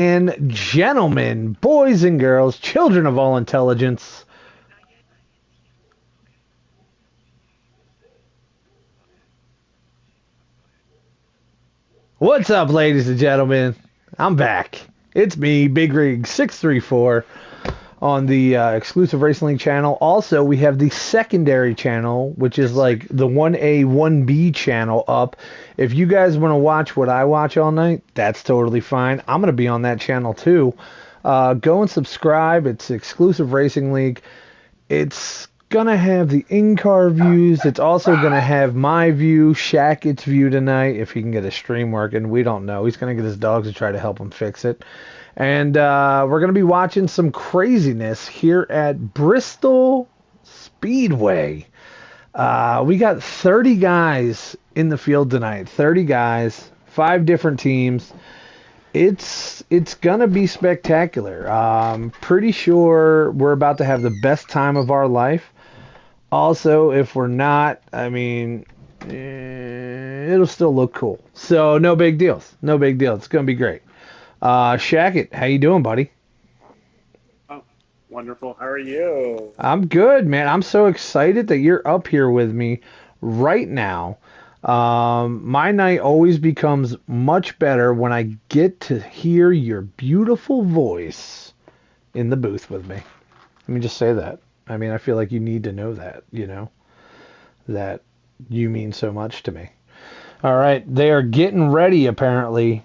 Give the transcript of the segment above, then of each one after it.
And gentlemen, boys and girls, children of all intelligence, what's up, ladies and gentlemen? I'm back. It's me, Big Rig 634 on the exclusive Racing League channel. Also, we have the secondary channel, which is like the 1A, 1B channel up. If you guys want to watch what I watch all night, that's totally fine. I'm going to be on that channel too. Go and subscribe. It's exclusive Racing League. It's going to have the in-car views. It's also going to have my view, Shackett's view tonight, if he can get his stream working. We don't know. He's going to get his dogs to try to help him fix it. And we're going to be watching some craziness here at Bristol Speedway. We got 30 guys in the field tonight. 30 guys, 5 different teams. It's going to be spectacular. Pretty sure we're about to have the best time of our life. Also, if we're not, I mean, it'll still look cool. So no big deals. No big deal. It's going to be great. Shackett, how you doing, buddy? Oh, wonderful. How are you? I'm good, man. I'm so excited that you're up here with me right now. My night always becomes much better when I get to hear your beautiful voice in the booth with me. Let me just say that. I mean, I feel like you need to know that, that you mean so much to me. All right, they are getting ready, apparently.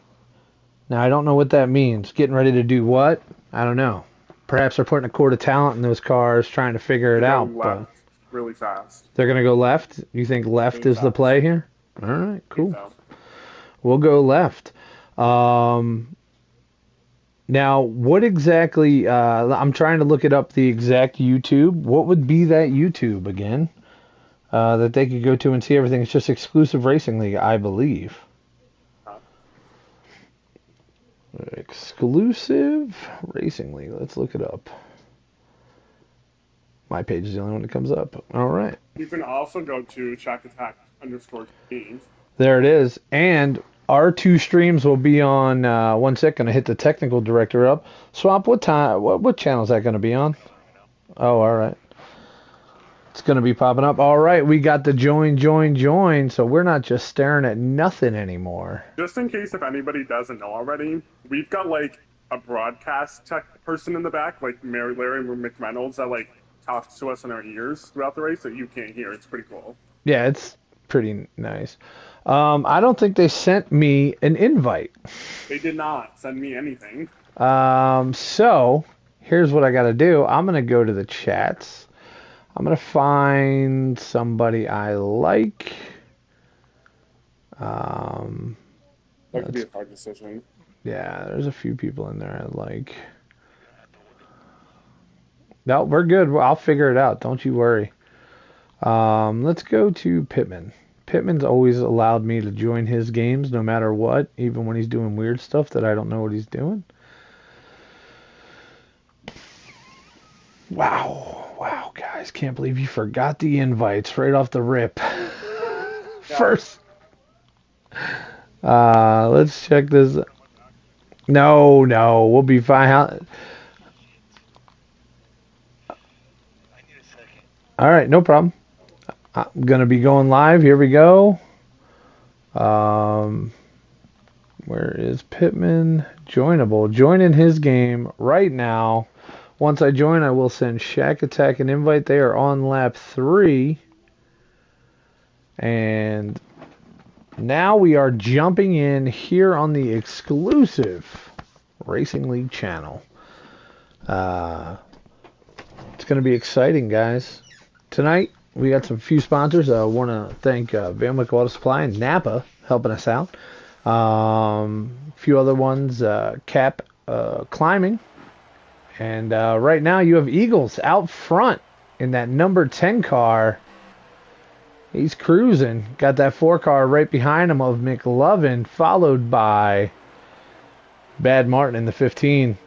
Now, I don't know what that means. Getting ready to do what? I don't know. Perhaps they're putting a cord of talent in those cars, trying to figure it out. Left really fast. They're going to go left? You think left is the play here? All right, cool. So. We'll go left. Now, what exactly... I'm trying to look it up, the exact YouTube. What would be that YouTube again? That they could go to and see everything. It's just Exclusive Racing League, I believe. Exclusive Racing League. Let's look it up. My page is the only one that comes up. All right. You can also go to _teams. There it is. And our 2 streams will be on. One sec. Gonna hit the technical director up. Swap. What time? What channel is that gonna be on? Oh, all right. It's gonna be popping up. All right. We got the join. So we're not just staring at nothing anymore. Just in case if anybody doesn't know already, we've got like a broadcast tech person in the back, like Larry McReynolds, that like talks to us in our ears throughout the race that you can't hear. It's pretty cool. Yeah, it's pretty nice. I don't think they sent me an invite. They did not send me anything. So here's what I got to do. I'm going to go to the chats. I'm going to find somebody I like. That could be a hard decision. Yeah, there's a few people in there I like. No, we're good. I'll figure it out. Don't you worry. Let's go to Pittman. Pittman's always allowed me to join his games no matter what, even when he's doing weird stuff that I don't know what he's doing. Wow, guys. Can't believe you forgot the invites right off the rip. First. Let's check this. No, we'll be fine. All right, no problem. I'm going to be going live. Here we go. Where is Pittman? Joinable. Joining his game right now. Once I join, I will send Shack Attack an invite. They are on lap 3. And now we are jumping in here on the exclusive Racing League channel. It's going to be exciting, guys. Tonight, we got some few sponsors. I want to thank Van Wyck Auto Supply and Napa helping us out. A few other ones, Cap Climbing. And right now, you have Eagles out front in that number 10 car. He's cruising. Got that 4 car right behind him of McLovin, followed by Bad Martin in the 15.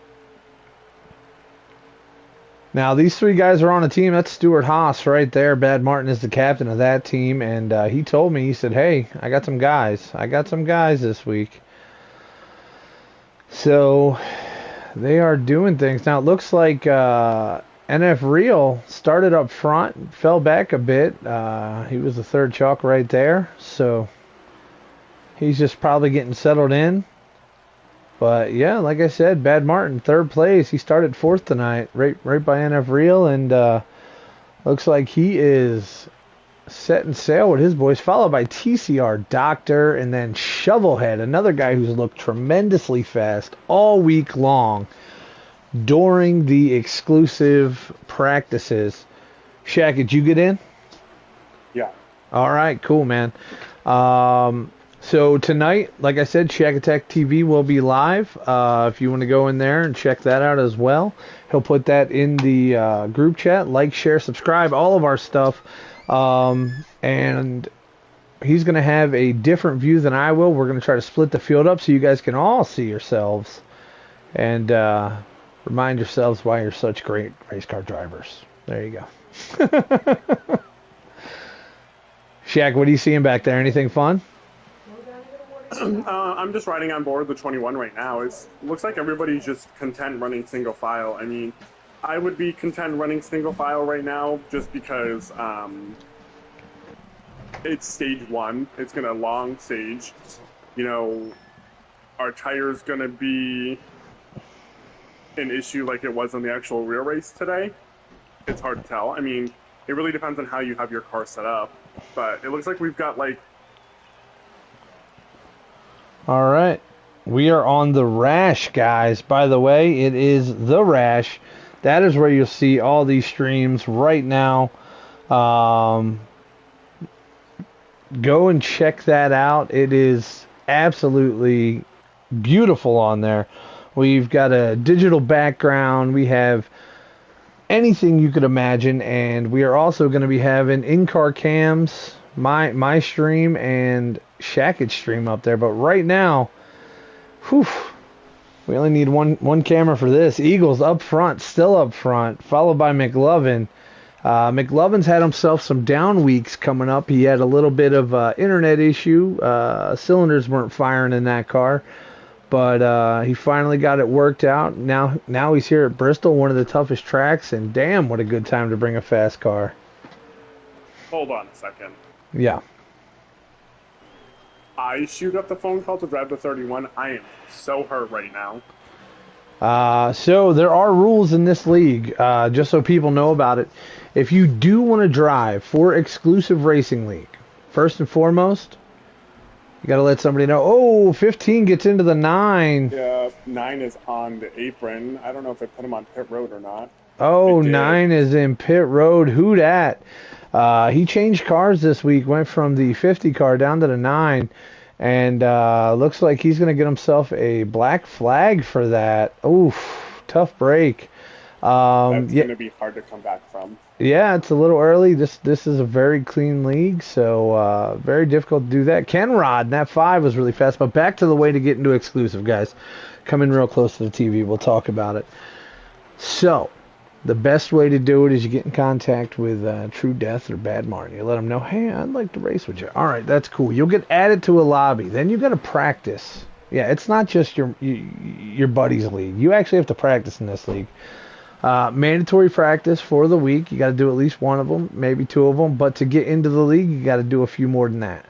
Now, these 3 guys are on a team. That's Stuart Haas right there. Bad Martin is the captain of that team. And he told me, he said, hey, I got some guys. I got some guys this week. So they are doing things now. It looks like NF Real started up front, fell back a bit. He was the third chalk right there, so he's just probably getting settled in. But yeah, like I said, Bad Martin, third place. He started fourth tonight, right by NF Real, and looks like he is setting sail with his boys, followed by TCR Doctor, and then Shovelhead, another guy who's looked tremendously fast all week long during the exclusive practices. Shaq, did you get in? Yeah. All right, cool, man. So tonight, like I said, Shack Attack TV will be live. If you want to go in there and check that out as well, he'll put that in the group chat. Like, share, subscribe, all of our stuff. And he's going to have a different view than I will. We're going to try to split the field up so you guys can all see yourselves and remind yourselves why you're such great race car drivers. There you go. Shaq, what are you seeing back there? Anything fun? I'm just riding on board the 21 right now. It looks like everybody's just content running single file. I mean, I would be content running single file right now just because it's stage 1. It's going to long stage. You know, our tire's going to be an issue like it was in the actual real race today. It's hard to tell. I mean, it really depends on how you have your car set up. But it looks like we've got like... All right. We are on the Rash, guys. By the way, it is the Rash. That is where you'll see all these streams right now. Go and check that out. It is absolutely beautiful on there. We've got a digital background. We have anything you could imagine, and we are also going to be having in-car cams, my stream, and Shackage stream up there. But right now, whew, we only need one camera for this. Eagles up front, still up front, followed by McLovin. McLovin's had himself some down weeks coming up. He had a little bit of internet issue. Cylinders weren't firing in that car. But he finally got it worked out. Now he's here at Bristol, one of the toughest tracks, and damn, what a good time to bring a fast car. Hold on a second. Yeah. I shoot up the phone call to drive the 31. I am so hurt right now. So there are rules in this league, just so people know about it. If you do want to drive for exclusive racing league, first and foremost, you got to let somebody know. Oh, 15 gets into the 9. Yeah, 9 is on the apron. I don't know if they put him on pit road or not. Oh, 9 is in pit road. Who dat? He changed cars this week, went from the 50 car down to the 9, and looks like he's going to get himself a black flag for that. Oof, tough break. That's going to be hard to come back from. Yeah, it's a little early. This is a very clean league, so very difficult to do that. Kenrod, that 5 was really fast, but back to the way to get into exclusive, guys. Come in real close to the TV. We'll talk about it. So, the best way to do it is you get in contact with True Death or Bad Martin. You let them know, hey, I'd like to race with you. All right, that's cool. You'll get added to a lobby. Then you got to practice. Yeah, it's not just your buddy's league. You actually have to practice in this league. Mandatory practice for the week. You got to do at least one of them, maybe 2 of them. But to get into the league, you got to do a few more than that.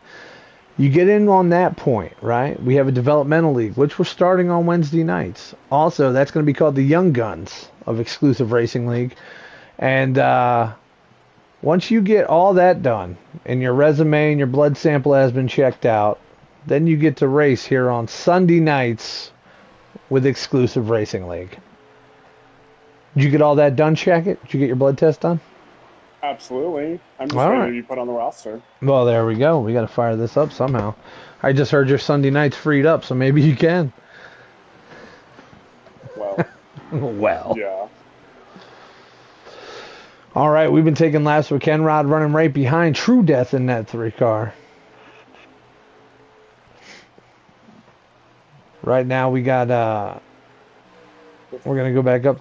You get in on that point, right? We have a developmental league, which we're starting on Wednesday nights. Also, that's going to be called the Young Guns of Exclusive Racing League. And once you get all that done, and your resume and your blood sample has been checked out, then you get to race here on Sunday nights with Exclusive Racing League. Did you get all that done, Shackett? Did you get your blood test done? Absolutely. I'm just ready to be put on the roster. Well, there we go. We got to fire this up somehow. I just heard your Sunday night's freed up, so maybe you can. Well. Well. Yeah. All right, we've been taking laps with Kenrod running right behind True Death in that 3 car. Right now we got, we're going to go back up.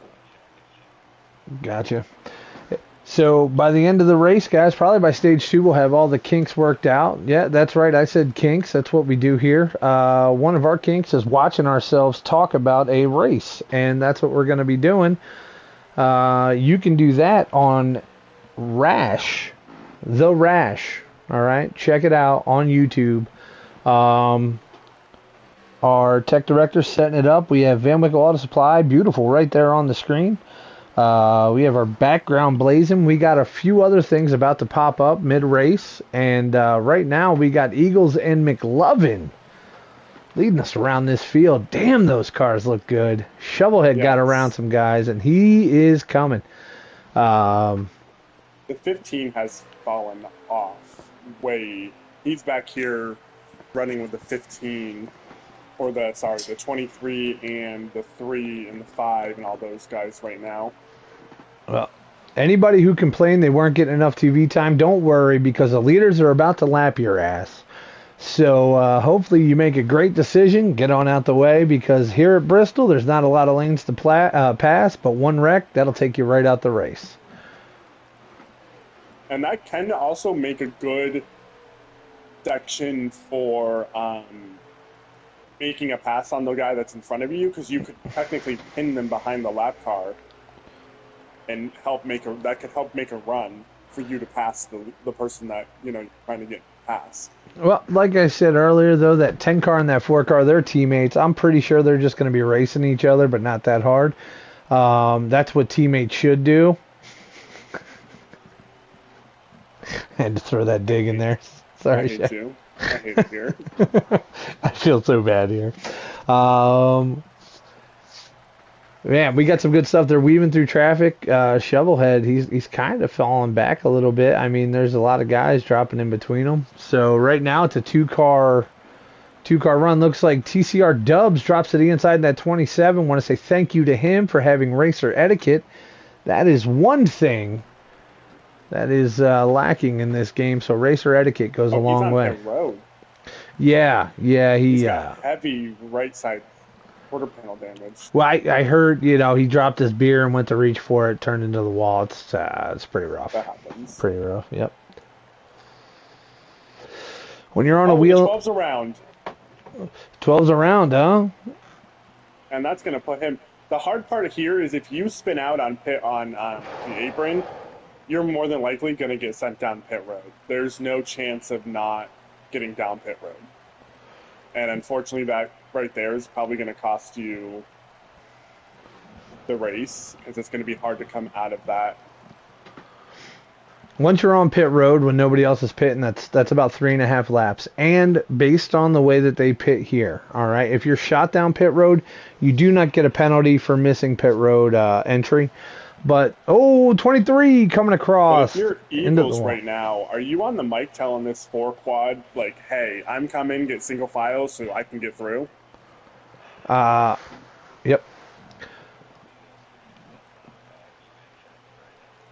Gotcha. So by the end of the race, guys, probably by stage 2, we'll have all the kinks worked out. Yeah, that's right. I said kinks. That's what we do here. One of our kinks is watching ourselves talk about a race, and that's what we're going to be doing. You can do that on Rash, The Rash. All right, check it out on YouTube. Our tech director's setting it up. We have Van Wickle Auto Supply, beautiful, right there on the screen. We have our background blazing. We got a few other things about to pop up mid-race. And right now we got Eagles and McLovin leading us around this field. Damn, those cars look good. Shovelhead got around some guys, and he is coming. The 15 has fallen off way. He's back here running with the 15. Or the 23 and the 3 and the 5 and all those guys right now. Well, anybody who complained they weren't getting enough TV time, don't worry, because the leaders are about to lap your ass. So hopefully you make a great decision, get on out the way, because here at Bristol there's not a lot of lanes to pass, but one wreck, that'll take you right out the race. And that can also make a good section for making a pass on the guy that's in front of you, because you could technically pin them behind the lap car and that could help make a run for you to pass the person that you're trying to get past. Well, like I said earlier, though, that 10 car and that 4 car, they're teammates. I'm pretty sure they're just going to be racing each other, but not that hard. That's what teammates should do. I had to throw that dig in there. Sorry, I hate you. I hate it here. I feel so bad here. Man, we got some good stuff. They're weaving through traffic. Shovelhead, he's kind of falling back a little bit. I mean, there's a lot of guys dropping in between them. So right now it's a two-car run. Looks like TCR Dubs drops to the inside in that 27. Want to say thank you to him for having racer etiquette. That is one thing that is lacking in this game. So racer etiquette goes a long way. He's on road. Yeah, he's got heavy right side quarter panel damage. Well, I heard, he dropped his beer and went to reach for it, turned into the wall. It's pretty rough. That happens. Pretty rough, yep. When you're on a wheel... 12's around. 12's around, huh? And that's going to put him... The hard part here is if you spin out on the apron, you're more than likely going to get sent down pit road. There's no chance of not getting down pit road. And unfortunately, that right there is probably going to cost you the race, because it's going to be hard to come out of that. Once you're on pit road when nobody else is pitting, that's about 3.5 laps. And based on the way that they pit here, all right, if you're shot down pit road, you do not get a penalty for missing pit road entry. But, 23 coming across. But if you're Eagles right now, are you on the mic telling this 4 quad, like, hey, I'm coming, get single file so I can get through? Yep.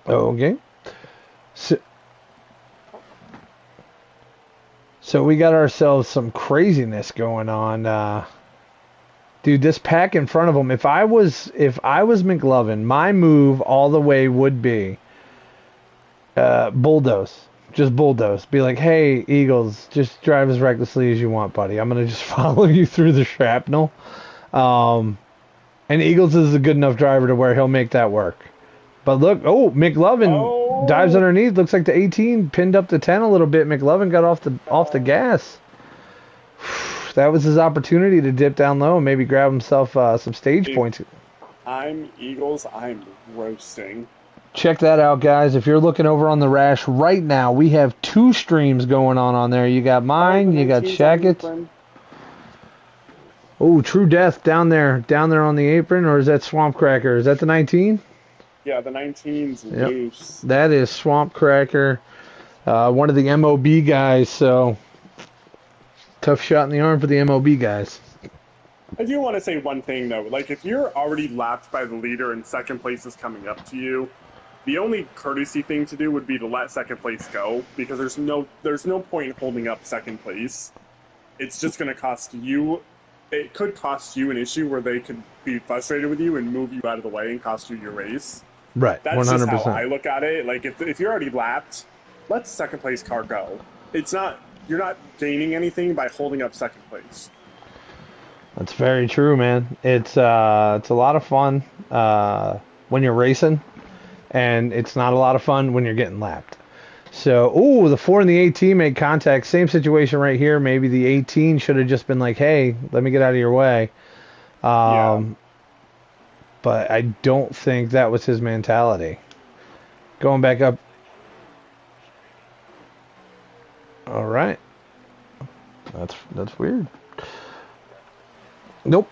Okay. So we got ourselves some craziness going on. Dude, this pack in front of them. If I was McLovin, my move all the way would be bulldoze. Just bulldoze. Be like, hey, Eagles, just drive as recklessly as you want, buddy. I'm going to just follow you through the shrapnel. And Eagles is a good enough driver to where he'll make that work. But look, McLovin dives underneath. Looks like the 18 pinned up the 10 a little bit. McLovin got off the gas. That was his opportunity to dip down low and maybe grab himself some stage points. I'm Eagles. I'm roasting. Check that out, guys. If you're looking over on the Rash right now, we have 2 streams going on there. You got mine, you got Shackett's. Oh, True Death down there on the apron, or is that Swamp Cracker? Is that the 19? Yeah, the 19's loose. That is Swamp Cracker, one of the MOB guys, so tough shot in the arm for the MOB guys. I do want to say one thing, though. Like, if you're already lapped by the leader and second place is coming up to you, the only courtesy thing to do would be to let second place go, because there's no point in holding up second place. It's just going to cost you... It could cost you an issue where they could be frustrated with you and move you out of the way and cost you your race. Right, That's just how 100%. I look at it. Like if you're already lapped, let the second place car go. It's not you're not gaining anything by holding up second place. That's very true, man. It's a lot of fun when you're racing, and it's not a lot of fun when you're getting lapped. So, ooh, the 4 and the 18 made contact. Same situation right here. Maybe the 18 should have just been like, hey, let me get out of your way. Yeah. But I don't think that was his mentality. Going back up. All right. That's weird. Nope.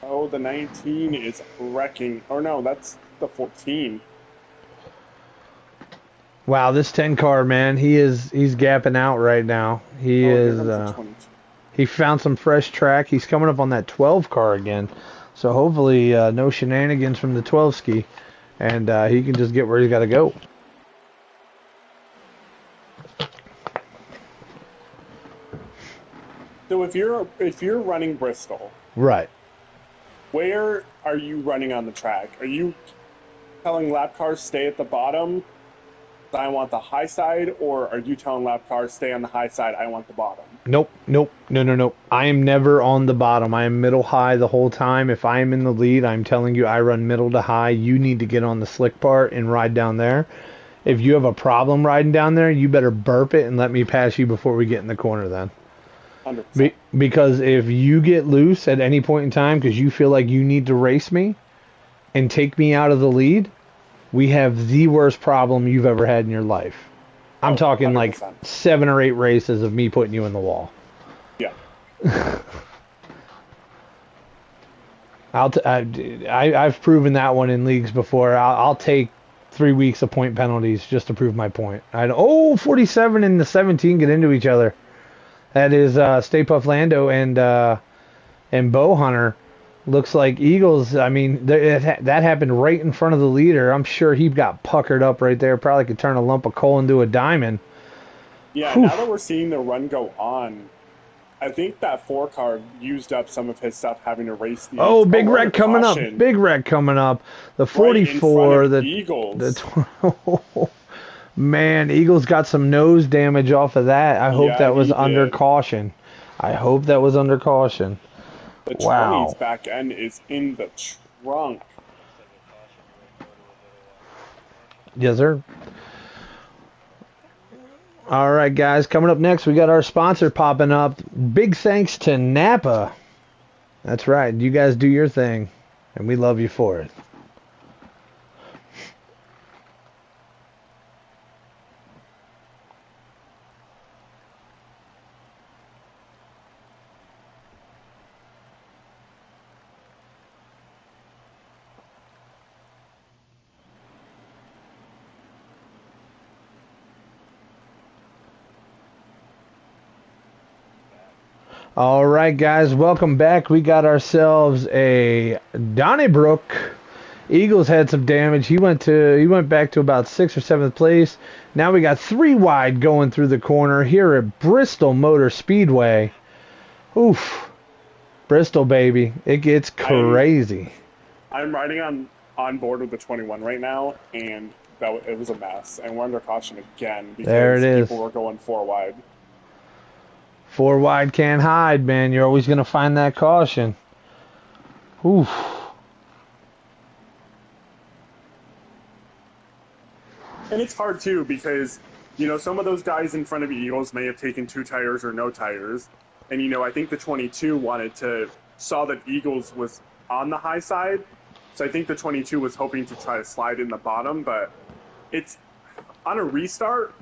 Oh, the 19 is wrecking. Oh no, that's the 14. Wow, this 10 car, man, he's gapping out right now. He Oh, here is comes the 22. he found some fresh track. He's coming up on that 12 car again. So hopefully no shenanigans from the 12 ski, and he can just get where he's got to go. So if you're running Bristol, Right. where are you running on the track? Are you telling lap cars stay at the bottom? I want the high side, or are you telling lap cars stay on the high side? I want the bottom. Nope, nope, no. I am never on the bottom. I am middle high the whole time. If I am in the lead, I'm telling you I run middle to high. You need to get on the slick part and ride down there. If you have a problem riding down there, you better burp it and let me pass you before we get in the corner then. 100%. Because if you get loose at any point in time because you feel like you need to race me and take me out of the lead, we have the worst problem you've ever had in your life. I'm talking 100%. like 7 or 8 races of me putting you in the wall. Yeah. I've proven that one in leagues before. I'll take 3 weeks of point penalties just to prove my point. 47 and the 17 get into each other. That is Stay Puft Lando and Bow Hunter. Looks like Eagles. I mean, that happened right in front of the leader. I'm sure he got puckered up right there. Probably could turn a lump of coal into a diamond. Yeah, Whew. now that we're seeing the run go on, I think that 4 car used up some of his stuff having to race the. Oh, big wreck coming up. Big wreck coming up. The 44. Right in front of Eagles. Man, Eagles got some nose damage off of that. I hope that was under did. caution. I hope that was under caution. The Wow. 20's back end is in the trunk. Yes, sir. All right, guys. Coming up next, we got our sponsor popping up. Big thanks to Napa. That's right. You guys do your thing, and we love you for it. All right, guys, welcome back. We got ourselves a Donnybrook. Eagles had some damage. He went back to about 6th or 7th place. Now we got 3 wide going through the corner here at Bristol Motor Speedway. Oof, Bristol, baby, it gets crazy. I'm riding on board with the 21 right now, and it was a mess. And we're under caution again because there it is. People were going 4 wide. 4 wide can't hide, man. You're always going to find that caution. Oof. And it's hard, too, because, some of those guys in front of the Eagles may have taken 2 tires or no tires. And, I think the 22 saw that Eagles was on the high side. So I think the 22 was hoping to try to slide in the bottom. But it's on a restart,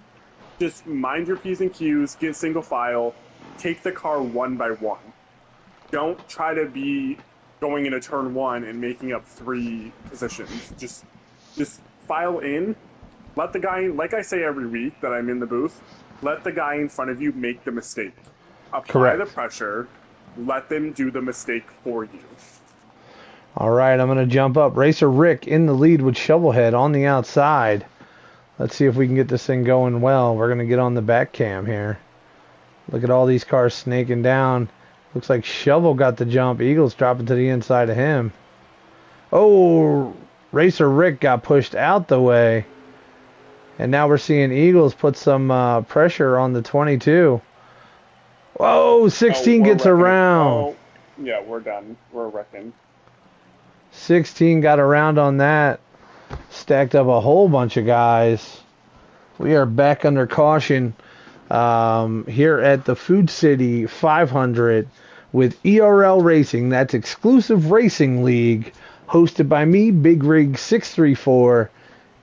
just mind your P's and Q's, get single file. Take the car one by one. Don't try to be going into turn 1 and making up 3 positions. Just file in. Let the guy, like I say every week that I'm in the booth, let the guy in front of you make the mistake. Apply the pressure. Let them do the mistake for you. All right, I'm going to jump up. Racer Rick in the lead with Shovelhead on the outside. Let's see if we can get this thing going well. We're going to get on the back cam here. Look at all these cars snaking down. Looks like Shovel got the jump. Eagles dropping to the inside of him. Oh, Racer Rick got pushed out the way. And now we're seeing Eagles put some pressure on the 22. Whoa, 16 gets around. Oh, yeah, we're done. We're wrecking. 16 got around on that. Stacked up a whole bunch of guys. We are back under caution here at the Food City 500 with ERL Racing. That's Exclusive Racing League, hosted by me, Big Rig 634,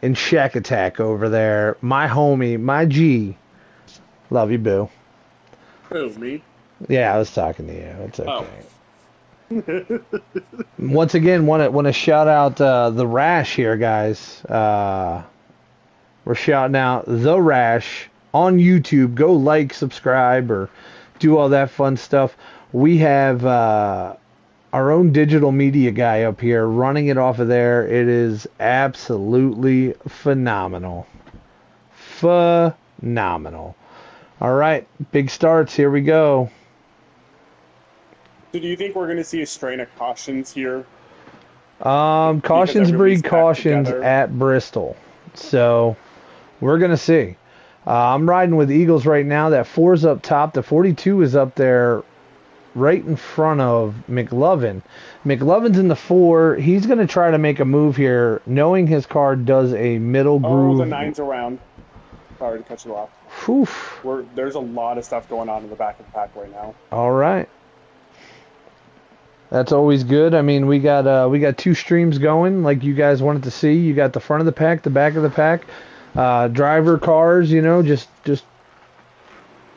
and Shack Attack over there. My homie, my G. Love you, boo. Who, me? Yeah, I was talking to you. It's okay. Once again, want to shout out the Rash here, guys. We're shouting out the Rash on YouTube. Go like, subscribe, or do all that fun stuff. We have our own digital media guy up here running it off of there. It is absolutely phenomenal. Phenomenal. All right, big starts. Here we go. So do you think we're going to see a strain of cautions here? Cautions breed cautions at Bristol. So we're going to see. I'm riding with Eagles right now. That 4's up top. The 42 is up there right in front of McLovin. McLovin's in the 4. He's going to try to make a move here, knowing his car does a middle groove. Oh, the 9's around. Sorry to cut you off. Oof. There's a lot of stuff going on in the back of the pack right now. All right. That's always good. I mean, we got 2 streams going like you guys wanted to see. You got the front of the pack, the back of the pack, driver cars, just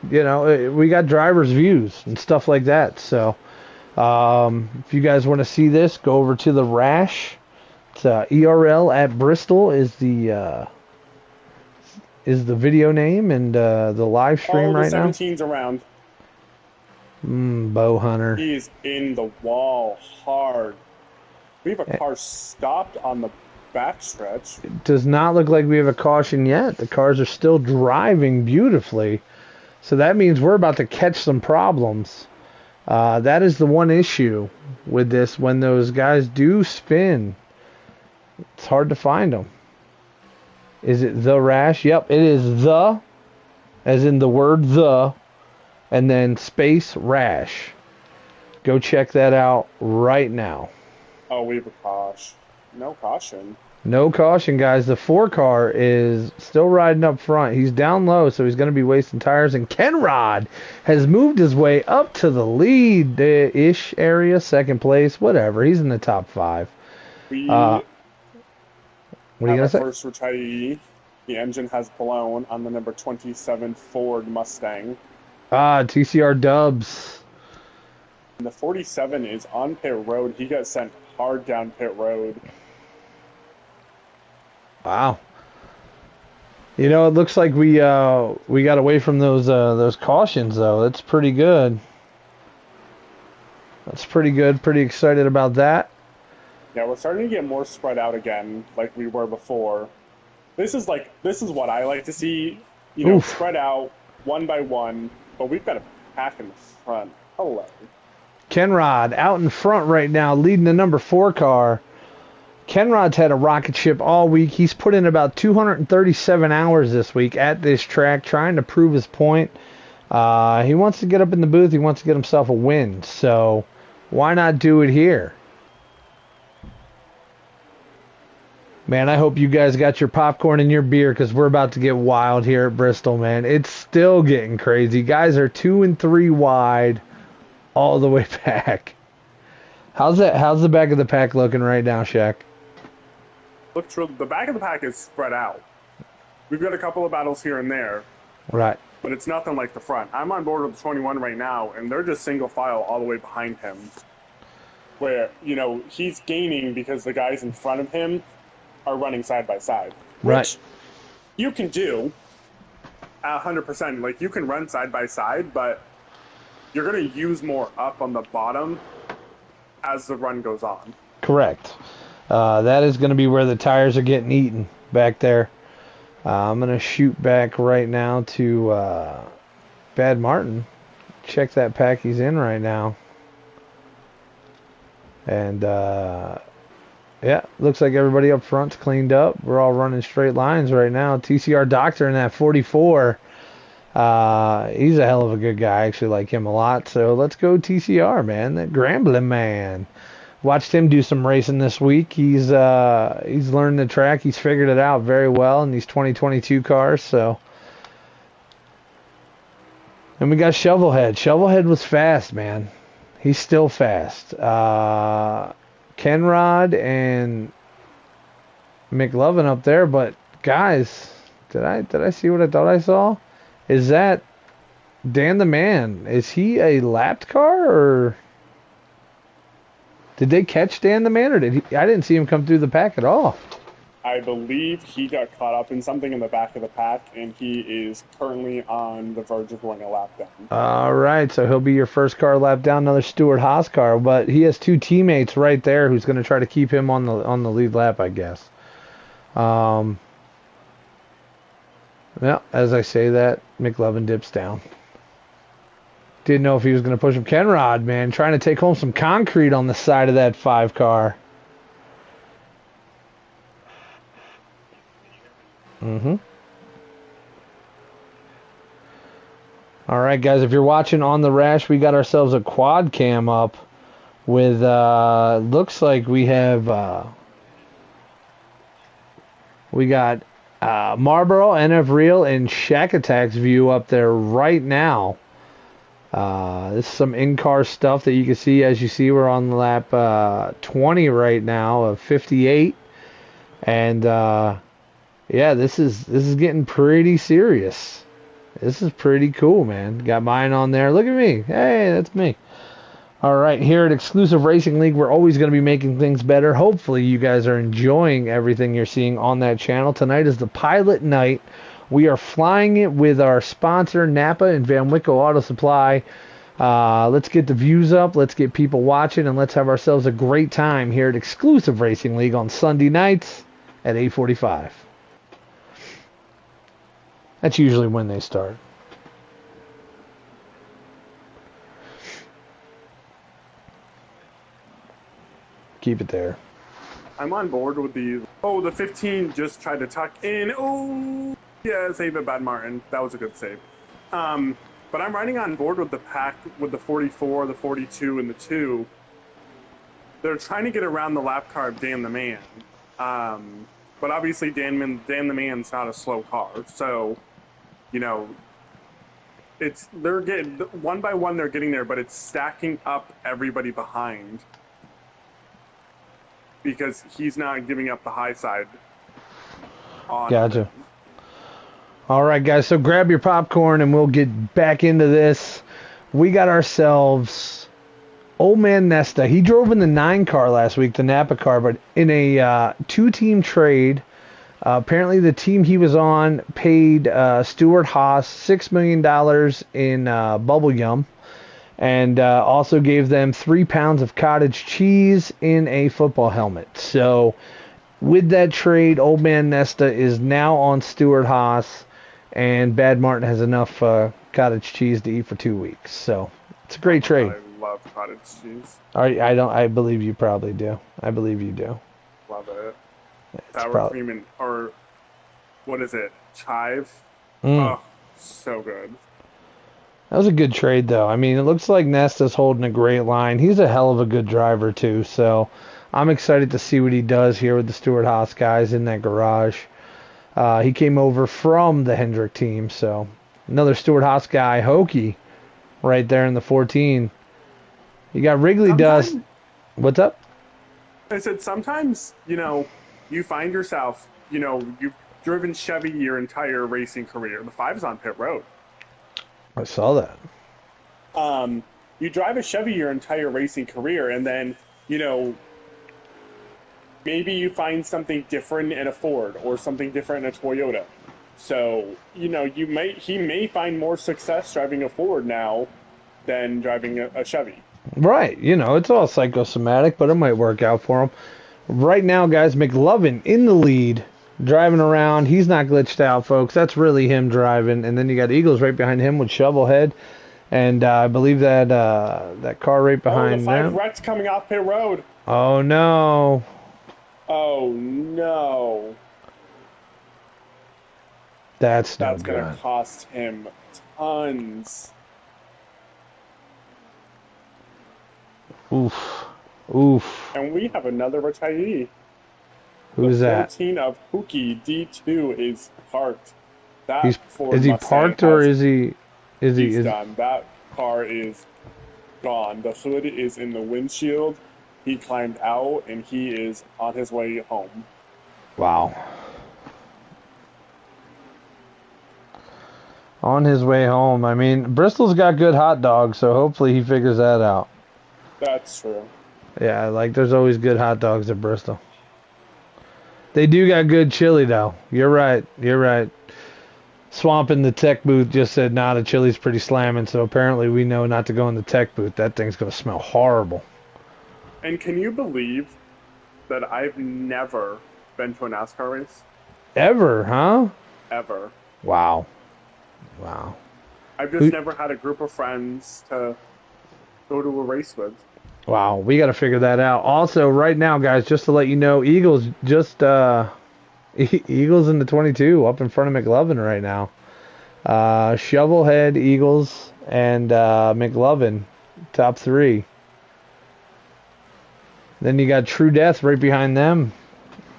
we got drivers' views and stuff like that. So if you guys want to see this, go over to the Rash. It's ERL at Bristol is the video name and the live stream right now. 17's around. Bow Hunter. He's in the wall hard. We have a car stopped on the backstretch. It does not look like we have a caution yet. The cars are still driving beautifully. So that means we're about to catch some problems. That is the one issue with this. When those guys do spin, it's hard to find them. Is it the Rash? Yep, it is the, as in the word the, and then space Rash. Go check that out right now. Oh, we have a caution. No caution. No caution, guys. The 4 car is still riding up front. He's down low, so he's going to be wasting tires. And Kenrod has moved his way up to the lead-ish area, second place, whatever. He's in the top 5. What are you going to say? First retiree. The engine has blown on the number 27 Ford Mustang. TCR Dubs. And the 47 is on pit road. He got sent hard down pit road. Wow. It looks like we got away from those cautions though. That's pretty good. That's pretty good. Pretty excited about that. Yeah, we're starting to get more spread out again, like we were before. This is what I like to see. Spread out one by one. But we've got a pack in the front. Hello. Kenrod out in front right now, leading the number 4 car. Kenrod's had a rocket ship all week. He's put in about 237 hours this week at this track, trying to prove his point. He wants to get up in the booth. He wants to get himself a win. So why not do it here? Man, I hope you guys got your popcorn and your beer because we're about to get wild here at Bristol, man. It's still getting crazy. Guys are 2 and 3 wide all the way back. How's the back of the pack looking right now, Shaq? The back of the pack is spread out. We've got a couple of battles here and there. Right. But it's nothing like the front. I'm on board with the 21 right now, and they're just single file all the way behind him. Where, he's gaining because the guys in front of him are running side by side. Right. Which you can do 100%. Like, you can run side by side, but you're going to use more up on the bottom as the run goes on. Correct. That is going to be where the tires are getting eaten back there. I'm going to shoot back right now to Bad Martin. Check that pack he's in right now. And Yeah, looks like everybody up front's cleaned up. We're all running straight lines right now. TCR Doctor in that 44. He's a hell of a good guy. I actually like him a lot. So let's go TCR, man. That Grambling man. Watched him do some racing this week. He's learned the track. He's figured it out very well in these 2022 cars. So, and we got Shovelhead. Shovelhead was fast, man. He's still fast. Kenrod and McLovin up there, but guys, did I see what I thought I saw? Is that Dan the Man? Is he a lapped car, or did they catch Dan the Man, or did he? I didn't see him come through the pack at all. I believe he got caught up in something in the back of the pack, and he is currently on the verge of going a lap down. All right, so he'll be your first car lap down, another Stewart Haas car, but he has two teammates right there who's going to try to keep him on the lead lap, I guess. Well, as I say that, McLovin dips down. Didn't know if he was going to push him. Kenrod, man, trying to take home some concrete on the side of that 5 car. All right, guys, if you're watching on the Rash, we got ourselves a quad cam up with, looks like we have, we got Marlboro, NF Real, and Shack Attack's view up there right now. This is some in-car stuff that you can see. As you see, we're on lap 20 right now of 58. And, yeah, this is getting pretty serious. This is pretty cool, man. Got mine on there. Look at me. Hey, that's me. All right, here at Exclusive Racing League, we're always going to be making things better. Hopefully, you guys are enjoying everything you're seeing on that channel. Tonight is the pilot night. We are flying it with our sponsor, Napa and Van Wickle Auto Supply. Let's get the views up. Let's get people watching, and let's have ourselves a great time here at Exclusive Racing League on Sunday nights at 8:45. That's usually when they start. Keep it there. I'm on board with the... Oh, the 15 just tried to tuck in. Oh, yeah, save it, Bad Martin. That was a good save. But I'm riding on board with the pack with the 44, the 42, and the 2. They're trying to get around the lap car of Dan the Man. But obviously Dan the Man's not a slow car. So, you know, they're getting... One by one they're getting there, but it's stacking up everybody behind. Because he's not giving up the high side. Gotcha. All right, guys, so grab your popcorn and we'll get back into this. We got ourselves Old Man Nesta. He drove in the 9 car last week, the Napa car, but in a 2-team trade. Apparently the team he was on paid Stewart Haas $6 million in bubble gum. And also gave them 3 pounds of cottage cheese in a football helmet. So, with that trade, Old Man Nesta is now on Stewart Haas, and Bad Martin has enough cottage cheese to eat for 2 weeks. So, it's a great trade. I love cottage cheese. I believe you probably do. I believe you do. Love it. Sour cream and, or what is it? Chive? Oh, so good. That was a good trade, though. I mean, it looks like Nesta's holding a great line. He's a hell of a good driver, too. So I'm excited to see what he does here with the Stewart Haas guys in that garage. He came over from the Hendrick team. So another Stewart Haas guy, Hokie, right there in the 14. You got Wrigley Dust. What's up? I said sometimes, you know, you find yourself, you know, you've driven Chevy your entire racing career. The 5's on pit road. I saw that. You drive a Chevy your entire racing career, and then, you know, maybe you find something different in a Ford or something different in a Toyota. So, you know, he may find more success driving a Ford now than driving a Chevy. Right. You know, it's all psychosomatic, but it might work out for him. Right now, guys, McLovin in the lead. Driving around, he's not glitched out, folks. That's really him driving. And then you got Eagles right behind him with Shovelhead, and I believe that that car right behind the 5 them. wrecks coming off pit road. Oh no! Oh no. That's no That's gonna good. cost him tons. Oof. Oof. And we have another retiree. The Who's that? 14 of Hookie D2 is parked. That He's Ford is he Mustang parked or has, is he is he he's is done. That car is gone. The hood is in the windshield. He climbed out and he is on his way home. wow. On his way home. I mean, Bristol's got good hot dogs, so hopefully he figures that out. That's true. Yeah, like there's always good hot dogs at Bristol. They do got good chili though. You're right. You're right. Swamp in the tech booth just said, nah, the chili's pretty slamming, so apparently we know not to go in the tech booth. That thing's gonna smell horrible. And can you believe that I've never been to a NASCAR race? Ever, huh? Ever. Wow. Wow. I've just Who never had a group of friends to go to a race with. wow, we gotta figure that out. Also, right now, guys, just to let you know, Eagles just Eagles in the 22 up in front of McLovin right now. Shovelhead, Eagles, and McLovin, top three. Then you got True Death right behind them.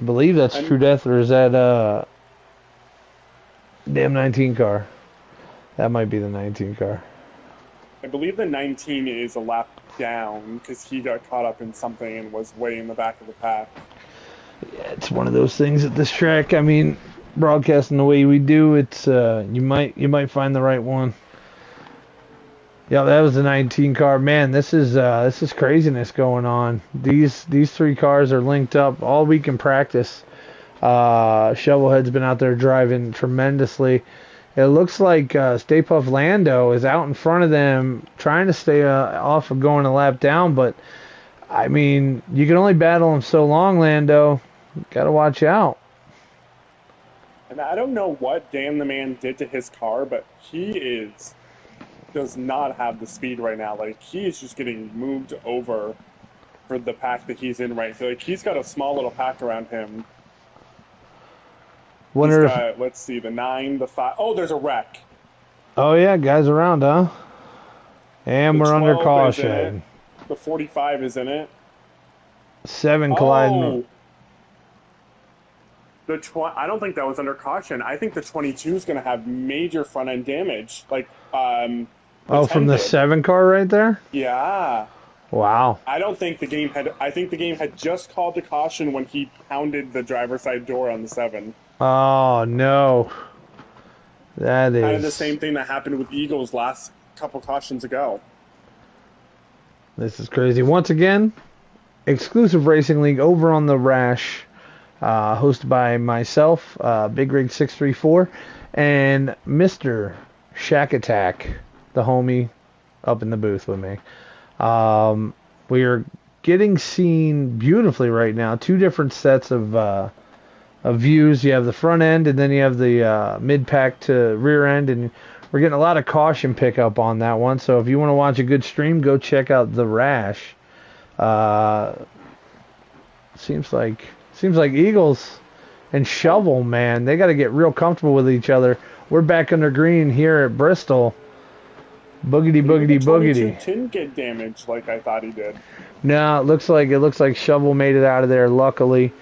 I believe that's And True Death, or is that damn 19 car? That might be the 19 car. I believe the 19 is a lap down because he got caught up in something and was way in the back of the pack. Yeah, it's one of those things at this track. I mean, broadcasting the way we do, it's you might find the right one. Yeah, that was the 19 car. Man, this is craziness going on. These three cars are linked up all week in practice. Shovelhead's been out there driving tremendously. It looks like Stay Puft Lando is out in front of them, trying to stay off of going a lap down. But I mean, you can only battle him so long, Lando. Got to watch out. And I don't know what Dan the Man did to his car, but he does not have the speed right now. Like he is just getting moved over for the pack that he's in right. So like he's got a small little pack around him. He's Wonder if. got, let's see, the 9, the 5. Oh, there's a wreck. Oh yeah, guys around, huh? And The we're under 12 is in it. caution. The 45 is in it. 7 colliding. Oh, I don't think that was under caution. I think the 22 is going to have major front end damage. Like, the Oh, 10 from the did. 7 car right there. Yeah. Wow. I don't think the game had. I think the game had just called the caution when he pounded the driver's side door on the 7. Oh no. That Kind of the is. same thing that happened with Eagles last couple cautions ago. This is crazy. Once again, exclusive racing league over on the Rash, hosted by myself, Big Rig 634, and Mr. Shack Attack, the homie, up in the booth with me. We are getting seen beautifully right now. Two different sets of views. You have the front end, and then you have the mid pack to rear end, and we're getting a lot of caution pickup on that one. So if you want to watch a good stream, go check out the Rash. Seems like Eagles and Shovel, man, they got to get real comfortable with each other. We're back under green here at Bristol. Boogity boogity boogity. Didn't get damaged like I thought he did. No, it looks like Shovel made it out of there. Luckily,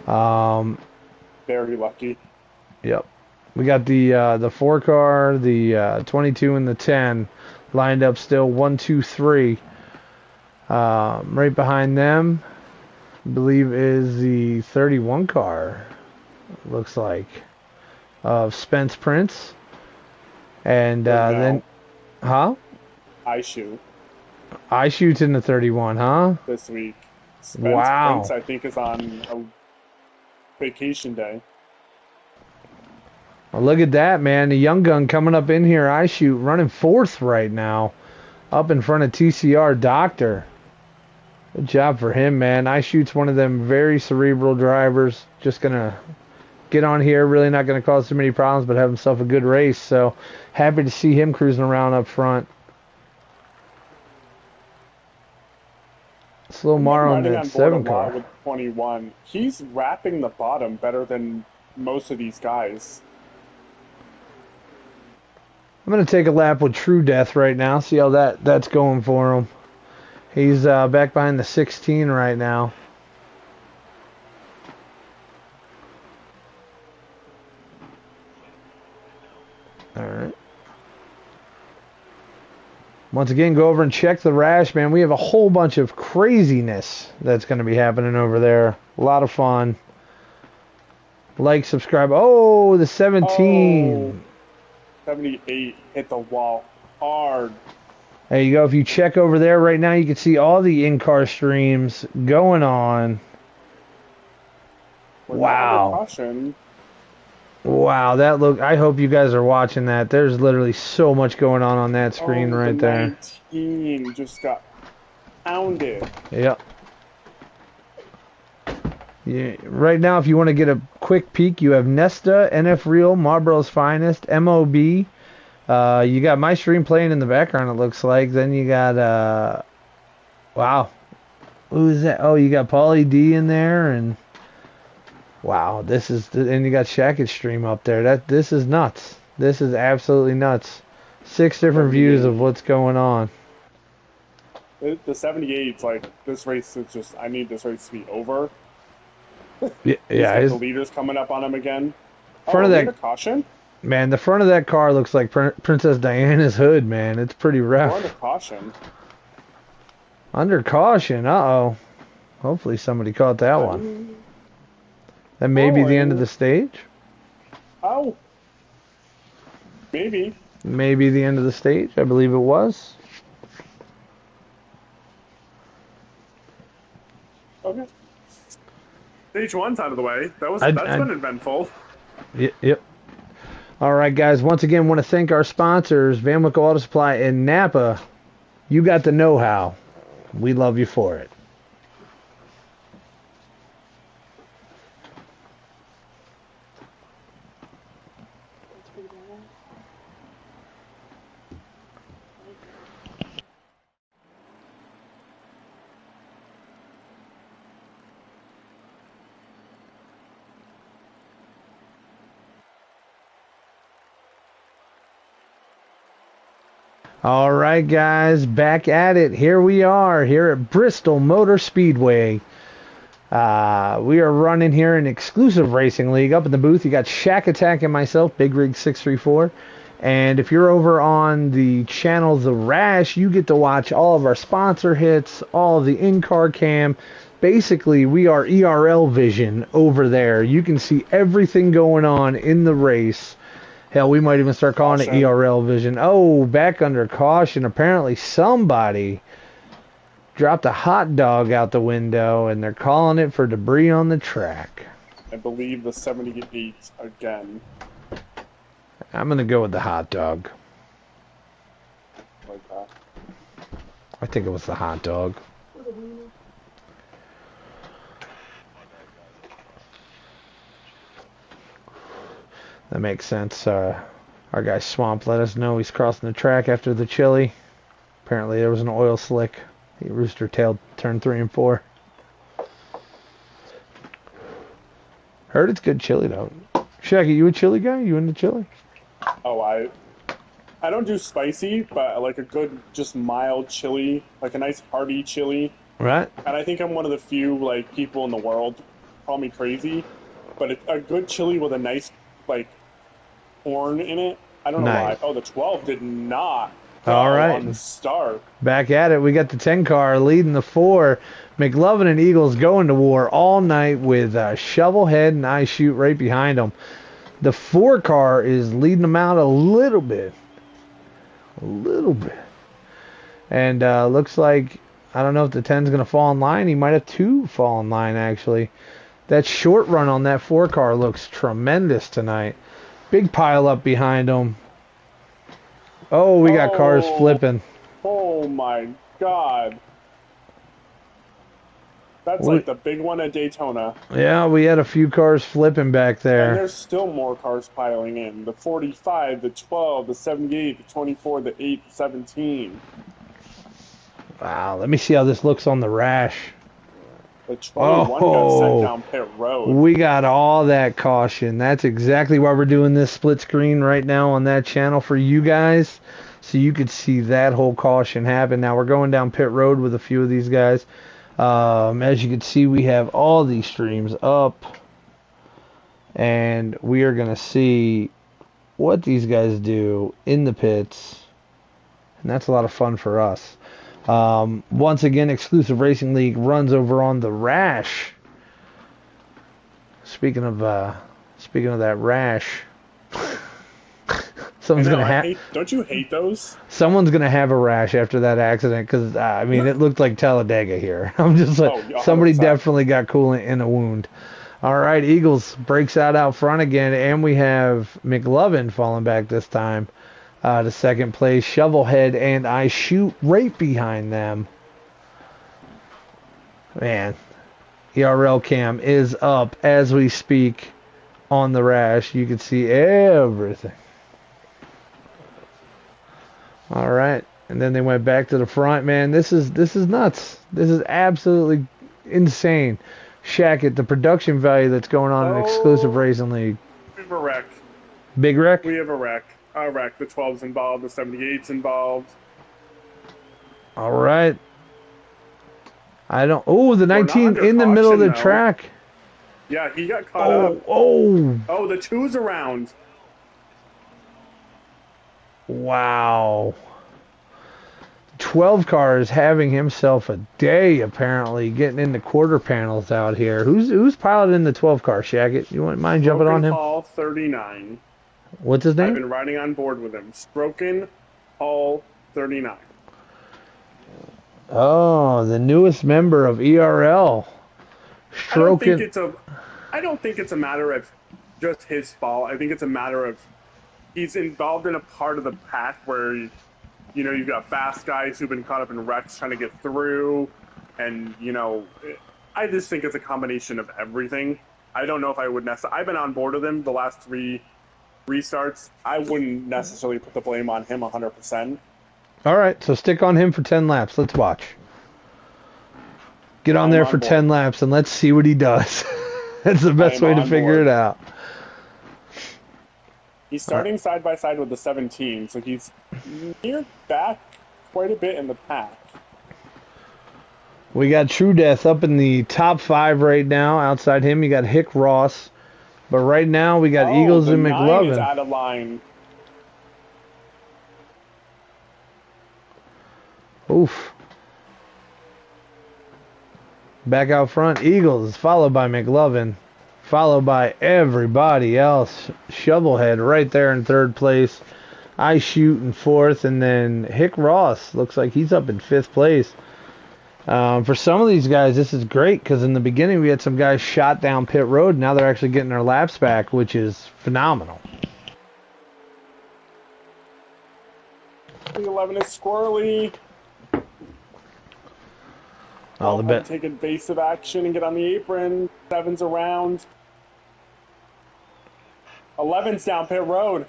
Very lucky. yep. We got the 4 car, the 22, and the 10 lined up still 1, 2, 3. Right behind them, I believe is the 31 car. Looks like of Spence Prince, and No. then, huh? I shoot in the 31, huh? this week. Spence Wow. Prince, I think, is on a vacation day. Well, look at that, man. The young gun coming up in here. I shoot running 4th right now, up in front of TCR Doctor. Good job for him, man. I shoot's one of them very cerebral drivers. Just gonna get on here, really not gonna cause too many problems, but have himself a good race. So happy to see him cruising around up front. Slow We've been Mar on riding that on board a 7 lot car. with 21. He's wrapping the bottom better than most of these guys. I'm going to take a lap with True Death right now, see how that's going for him. He's back behind the 16 right now. All right. Once again, go over and check the rash, man. We have a whole bunch of craziness that's going to be happening over there. A lot of fun. Like, subscribe. Oh, the 17. Oh, 78 hit the wall hard. There you go. If you check over there right now, you can see all the in-car streams going on. We're Wow. not under caution. Wow, that look. I hope you guys are watching that. There's literally so much going on that screen right the there. 19 just got pounded. Yep. Yeah, right now, if you want to get a quick peek, you have Nesta, NF Real, Marlboro's Finest, MOB. You got my stream playing in the background, it looks like. Then you got, wow. Who's that? Oh, you got Paulie D in there, and wow, and you got Shackett stream up there. This is nuts. This is absolutely nuts. 6 different views of what's going on. The 78's like, this race is just, I need this race to be over. Yeah, the leader's coming up on him again. Front of that caution? Man, the front of that car looks like Princess Diana's hood, man. It's pretty rough. Under caution. Under caution. Uh-oh. Hopefully somebody caught that one. That may be the end of the stage. Oh. Maybe. Maybe the end of the stage. I believe it was. Okay. Stage 1's out of the way. That's been eventful. Yep. All right, guys. Once again, want to thank our sponsors, Van Wickle Auto Supply and Napa. You got the know-how. We love you for it. All right, guys, back at it. Here we are, here at Bristol Motor Speedway. We are running here an exclusive racing league. Up in the booth, you got Shack Attack and myself, Big Rig 634. And if you're over on the channel The Rash, you get to watch all of our sponsor hits, all of the in-car cam. Basically, we are ERL vision over there. You can see everything going on in the race. Hell, we might even start calling it ERL vision. Oh, back under caution. Apparently somebody dropped a hot dog out the window, and they're calling it for debris on the track. I believe the 78 again. I'm going to go with the hot dog. Like that. I think it was the hot dog. That makes sense. Our guy Swamp let us know he's crossing the track after the chili. Apparently there was an oil slick. He rooster tailed turn 3 and 4. Heard it's good chili though. Shaggy, you a chili guy? You into chili? Oh, I don't do spicy, but I like a good, just mild chili, like a nice hearty chili. Right. And I think I'm one of the few like people in the world, call me crazy, but a good chili with a nice like corn in it. I don't know why. Oh, the 12 did not go on the start. Back at it. We got the 10 car leading the 4. McLovin and Eagles going to war all night with Shovelhead and I Shoot right behind them. The 4 car is leading them out a little bit. And looks like, I don't know if the 10's going to fall in line. He might have 2 fall in line, actually. That short run on that 4 car looks tremendous tonight. Big pile up behind him. Oh, we got cars flipping. Oh my God. That's like the big one at Daytona. Yeah, we had a few cars flipping back there. And there's still more cars piling in. The 45, the 12, the 78, the 24, the 8, the 17. Wow, let me see how this looks on the rash. The 21 got sent down pit road. We got all that caution. That's exactly why we're doing this split screen right now on that channel for you guys, so you could see that whole caution happen. Now we're going down pit road with a few of these guys. As you can see, we have all these streams up, and we are going to see what these guys do in the pits, and that's a lot of fun for us. Once again, Exclusive Racing League runs over on the rash. Speaking of that rash, someone's gonna have. Don't you hate those? Someone's gonna have a rash after that accident because I mean it looked like Talladega here. I'm just like somebody definitely got coolant in a wound. All right, Eagles breaks out front again, and we have McLovin falling back this time. To second place, Shovelhead and I Shoot right behind them. Man, ERL cam is up as we speak on the rash. You can see everything. All right, and then they went back to the front. Man, this is nuts. This is absolutely insane. Shackett, the production value that's going on in Exclusive Racing League. We have a wreck. Big wreck? We have a wreck. A wreck. The 12's involved. The 78's involved. All right. I don't. Oh, the 19 in the middle of the track. Yeah, he got caught up. Oh. Oh, the 2's around. Wow. 12 car is having himself a day, apparently, getting into quarter panels out here. Who's piloting the 12 car, Shackett? You wouldn't mind jumping on him? Hall 39. What's his name? I've been riding on board with him. Stroken Hall 39. Oh, the newest member of ERL. Stroken. I don't think it's a matter of just his fault. I think it's a matter of he's involved in a part of the pack where, you know, you've got fast guys who've been caught up in wrecks trying to get through. And, you know, I just think it's a combination of everything. I don't know if I would necessarily... I've been on board with him the last 3 restarts. I wouldn't necessarily put the blame on him 100%. All right, so stick on him for 10 laps. Let's watch. Get on there for 10 laps and let's see what he does. That's the best way to figure it out. He's starting side by side with the 17, so he's near back quite a bit in the pack. We got True Death up in the top 5 right now. Outside him, you got Hick Ross. But right now, we got Eagles and McLovin. 9 is out of line. Oof. Back out front, Eagles, followed by McLovin. Followed by everybody else. Shovelhead right there in 3rd place. I Shoot in 4th. And then Hick Ross looks like he's up in 5th place. For some of these guys, this is great because in the beginning we had some guys shot down pit road. Now they're actually getting their laps back, which is phenomenal. The 11 is squirrely. All the bet. Take evasive action and get on the apron. 7's around. 11's down pit road.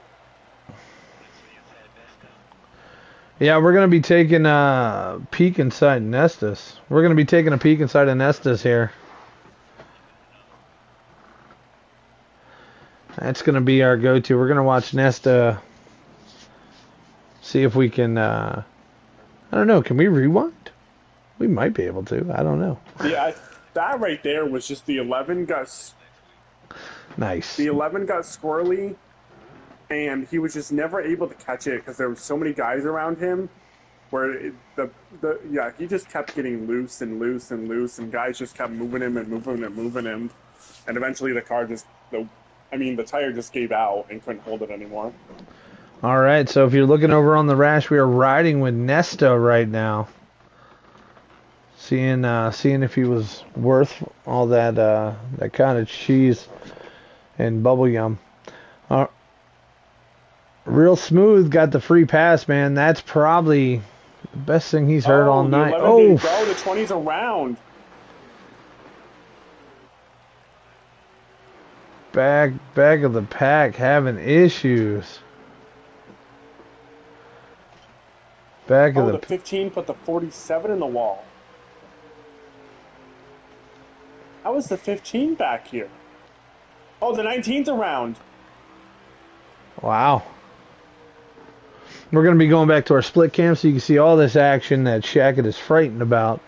Yeah, we're going to be taking a peek inside Nestus. We're going to be taking a peek inside of Nestus here. That's going to be our go-to. We're going to watch Nesta. See if we can... I don't know. Can we rewind? We might be able to. I don't know. Yeah, that right there was just the 11 got... Nice. The 11 got squirrely, and he was just never able to catch it because there were so many guys around him where he just kept getting loose and loose and loose, and guys just kept moving him and moving and moving him. And eventually the tire just gave out and couldn't hold it anymore. All right, so if you're looking over on the rash, we are riding with Nesta right now. Seeing if he was worth all that cottage cheese and bubble gum. Real Smooth got the free pass, man. That's probably the best thing he's heard all night. Oh, the 20's around. Back of the pack having issues. Back of Oh, the... the 15 put the 47 in the wall. How is the 15 back here? Oh, the 19's around. Wow. We're going to be going back to our split cam so you can see all this action that Shackett is frightened about.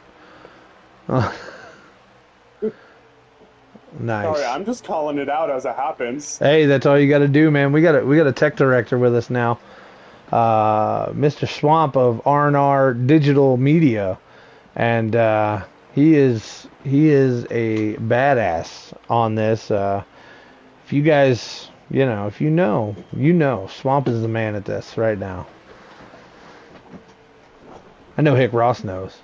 Nice. Sorry, I'm just calling it out as it happens. Hey, that's all you got to do, man. We got a tech director with us now, Mr. Swamp of R&R Digital Media, and he is a badass on this. If you guys, if you know, Swamp is the man at this right now. I know Hick Ross knows.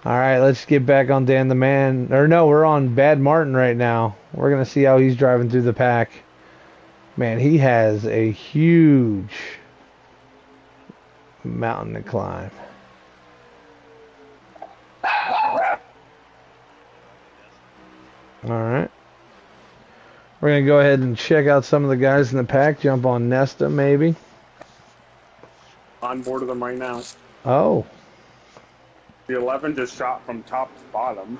All right, let's get back on Dan the Man. Or no, we're on Bad Martin right now. We're going to see how he's driving through the pack. Man, he has a huge mountain to climb. All right. We're going to go ahead and check out some of the guys in the pack. Jump on Nesta, maybe. On board of them right now. Oh. The 11 just shot from top to bottom.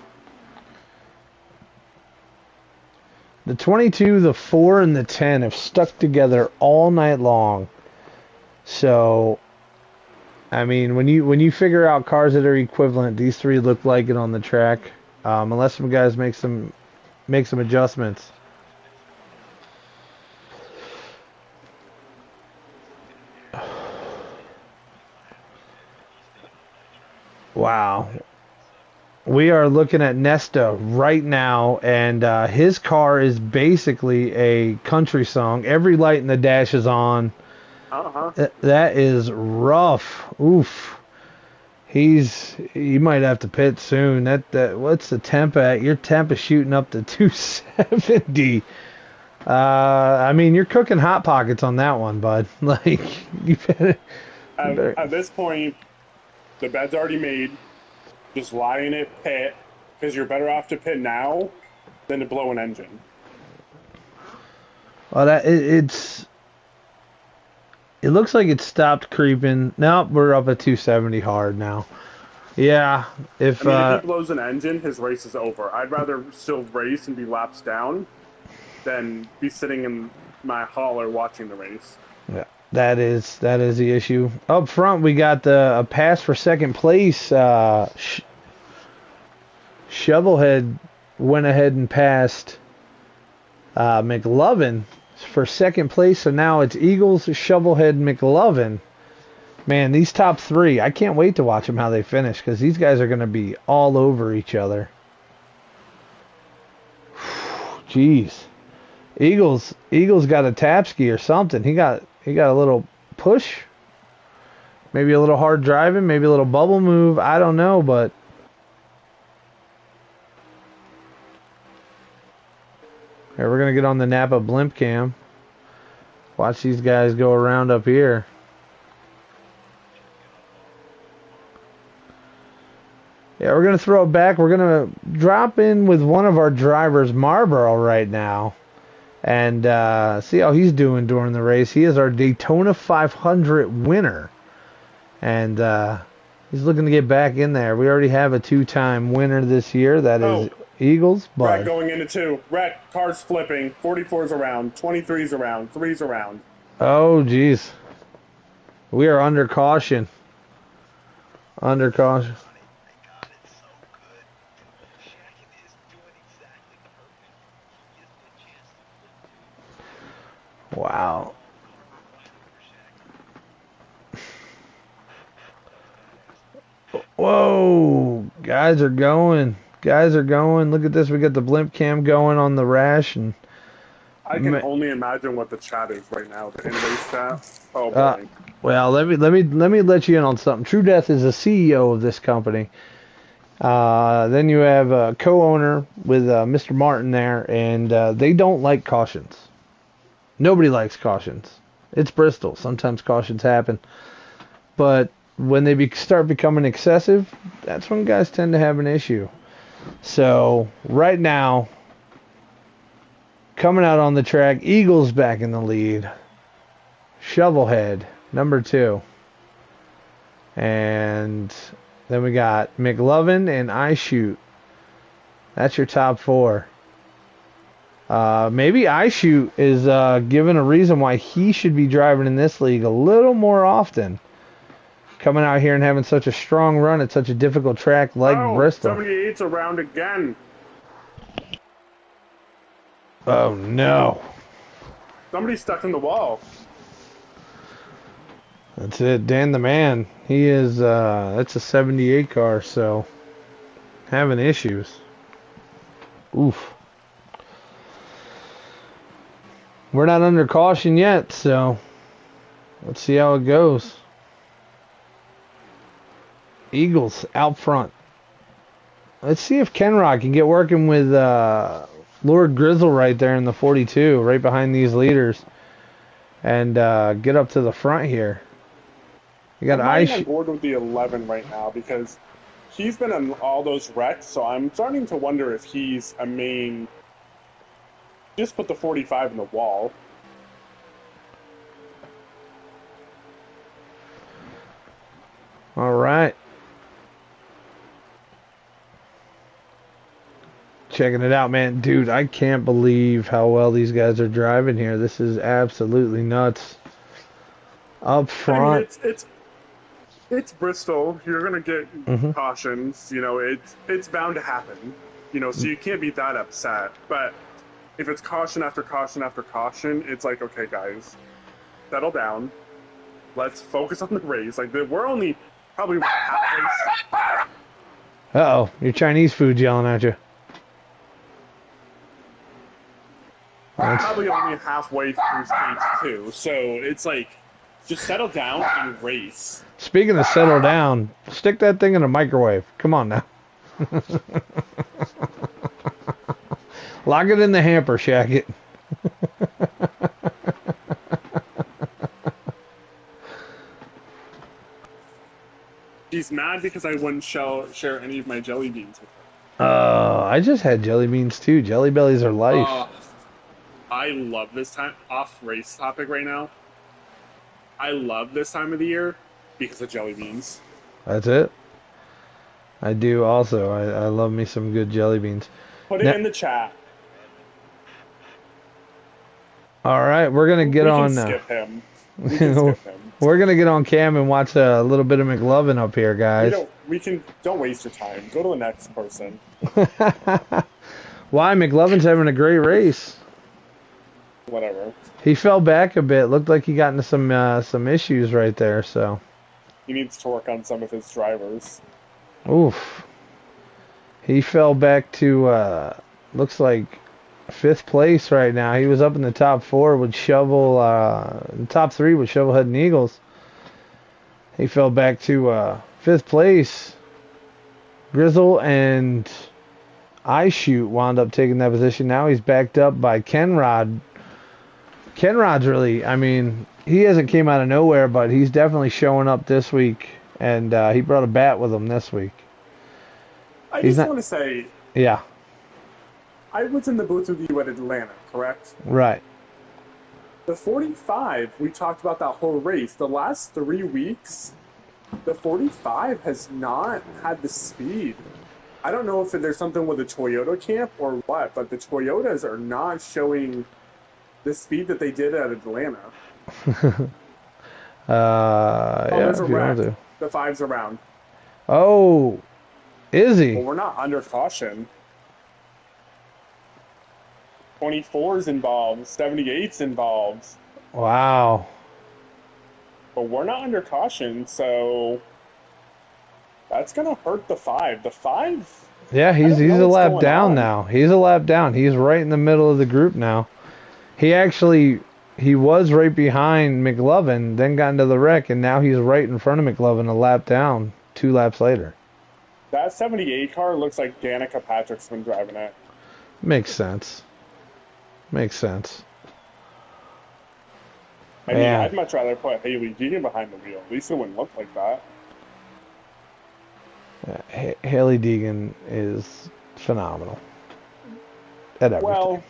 The 22, the 4, and the 10 have stuck together all night long. So, I mean, when you figure out cars that are equivalent, these three look like it on the track. Unless some guys make some adjustments. Wow. We are looking at Nesta right now, and his car is basically a country song. Every light in the dash is on. That is rough. Oof. He might have to pit soon. That what's the temp at? Your temp is shooting up to 270. I mean, you're cooking hot pockets on that one, bud. Like you better. At this point, the bed's already made. Just lie in it, pit, because you're better off to pit now than to blow an engine. Well, it looks like it stopped creeping. Nope, we're up at 270 hard now. Yeah, if if he blows an engine, his race is over. I'd rather still race and be laps down than be sitting in my hauler watching the race. Yeah, that is the issue. Up front, we got a pass for second place. Shovelhead went ahead and passed McLovin for second place, so now it's Eagles, Shovelhead, McLovin. Man, these top three, I can't wait to watch them how they finish, because these guys are going to be all over each other. Jeez. Eagles got a tap ski or something. He got a little push, maybe a little hard driving, maybe a little bubble move. I don't know, but here, we're gonna get on the Napa blimp cam. Watch these guys go around up here. Yeah, we're gonna throw it back. We're gonna drop in with one of our drivers, Marlboro, right now. And see how he's doing during the race. He is our Daytona 500 winner. And he's looking to get back in there. We already have a two-time winner this year. That is Eagles. Red going into two. Red, cars flipping. 44's around. 23's around. 3's around. Oh, geez. We are under caution. Under caution. Wow. Whoa. Guys are going. Look at this. We got the blimp cam going on the rash. And I can only imagine what the chat is right now. The in-race chat. Oh, boy. Well, let me let you in on something. True Death is the CEO of this company. Then you have a co-owner with Mr. Martin there, and they don't like cautions. Nobody likes cautions. It's Bristol. Sometimes cautions happen. But when they start becoming excessive, that's when guys tend to have an issue. So, right now, Coming out on the track, Eagles back in the lead. Shovelhead, number 2. And then we got McLovin and iShoot. That's your top 4. Maybe iShoot is given a reason why he should be driving in this league a little more often. Coming out here and having such a strong run at such a difficult track like Bristol. 78's around again. Oh no. Somebody's stuck in the wall. That's it, Dan the Man. He is, that's a 78 car, so having issues. Oof. We're not under caution yet, so let's see how it goes. Eagles out front. Let's see if Kenrod can get working with Lord Grizzle right there in the 42, right behind these leaders, and get up to the front here. You got I'm on board with the 11 right now because he's been in all those wrecks, so I'm starting to wonder if he's a main. Just put the 45 in the wall. All right. Checking it out, man. Dude, I can't believe how well these guys are driving here. This is absolutely nuts. Up front. I mean, it's Bristol. You're gonna get cautions. You know, it's bound to happen. You know, so you can't be that upset. But if it's caution after caution after caution, it's like, okay, guys, settle down. Let's focus on the race. Like, we're only probably halfway. Uh-oh, your Chinese food yelling at you. We're probably only halfway through stage 2, so it's like, just settle down and race. Speaking of settle down, stick that thing in a microwave. Come on now. Lock it in the hamper, shack it. She's mad because I wouldn't share any of my jelly beans with her. I just had jelly beans too. Jelly bellies are life. I love this time. Off race topic right now. I love this time of the year because of jelly beans. That's it. I do also. I love me some good jelly beans. Put it in the chat. All right, we're gonna get on. Skip him. We can skip him. We're gonna get on cam and watch a little bit of McLovin up here, guys. Don't waste your time. Go to the next person. Why? McLovin's having a great race. Whatever. He fell back a bit. Looked like he got into some issues right there. So he needs to work on some of his drivers. Oof. He fell back to looks like 5th place right now. He was up in the top 4 with Shovel, the top 3 with Shovelhead and Eagles. He fell back to 5th place. Grizzle and iShoot wound up taking that position. Now he's backed up by Kenrod. Kenrod's really, I mean, he hasn't came out of nowhere, but he's definitely showing up this week, and he brought a bat with him this week. I just want to say, yeah, I was in the booth with you at Atlanta, correct? Right. The 45, we talked about that whole race. The last 3 weeks, the 45 has not had the speed. I don't know if there's something with the Toyota camp or what, but the Toyotas are not showing the speed that they did at Atlanta. There's a wreck. The 5's around. Oh, is he? Well, we're not under caution. 24's involved, 78's involved. Wow. But we're not under caution, so that's gonna hurt the 5. The 5. Yeah, he's a lap down now. He's a lap down. He's right in the middle of the group now. He was right behind McLovin, then got into the wreck, and now he's right in front of McLovin, a lap down, 2 laps later. That 78 car looks like Danica Patrick's been driving it. Makes sense. Makes sense. I mean, I'd much rather put Haley Deegan behind the wheel. At least it wouldn't look like that. Haley Deegan is phenomenal at everything. Well,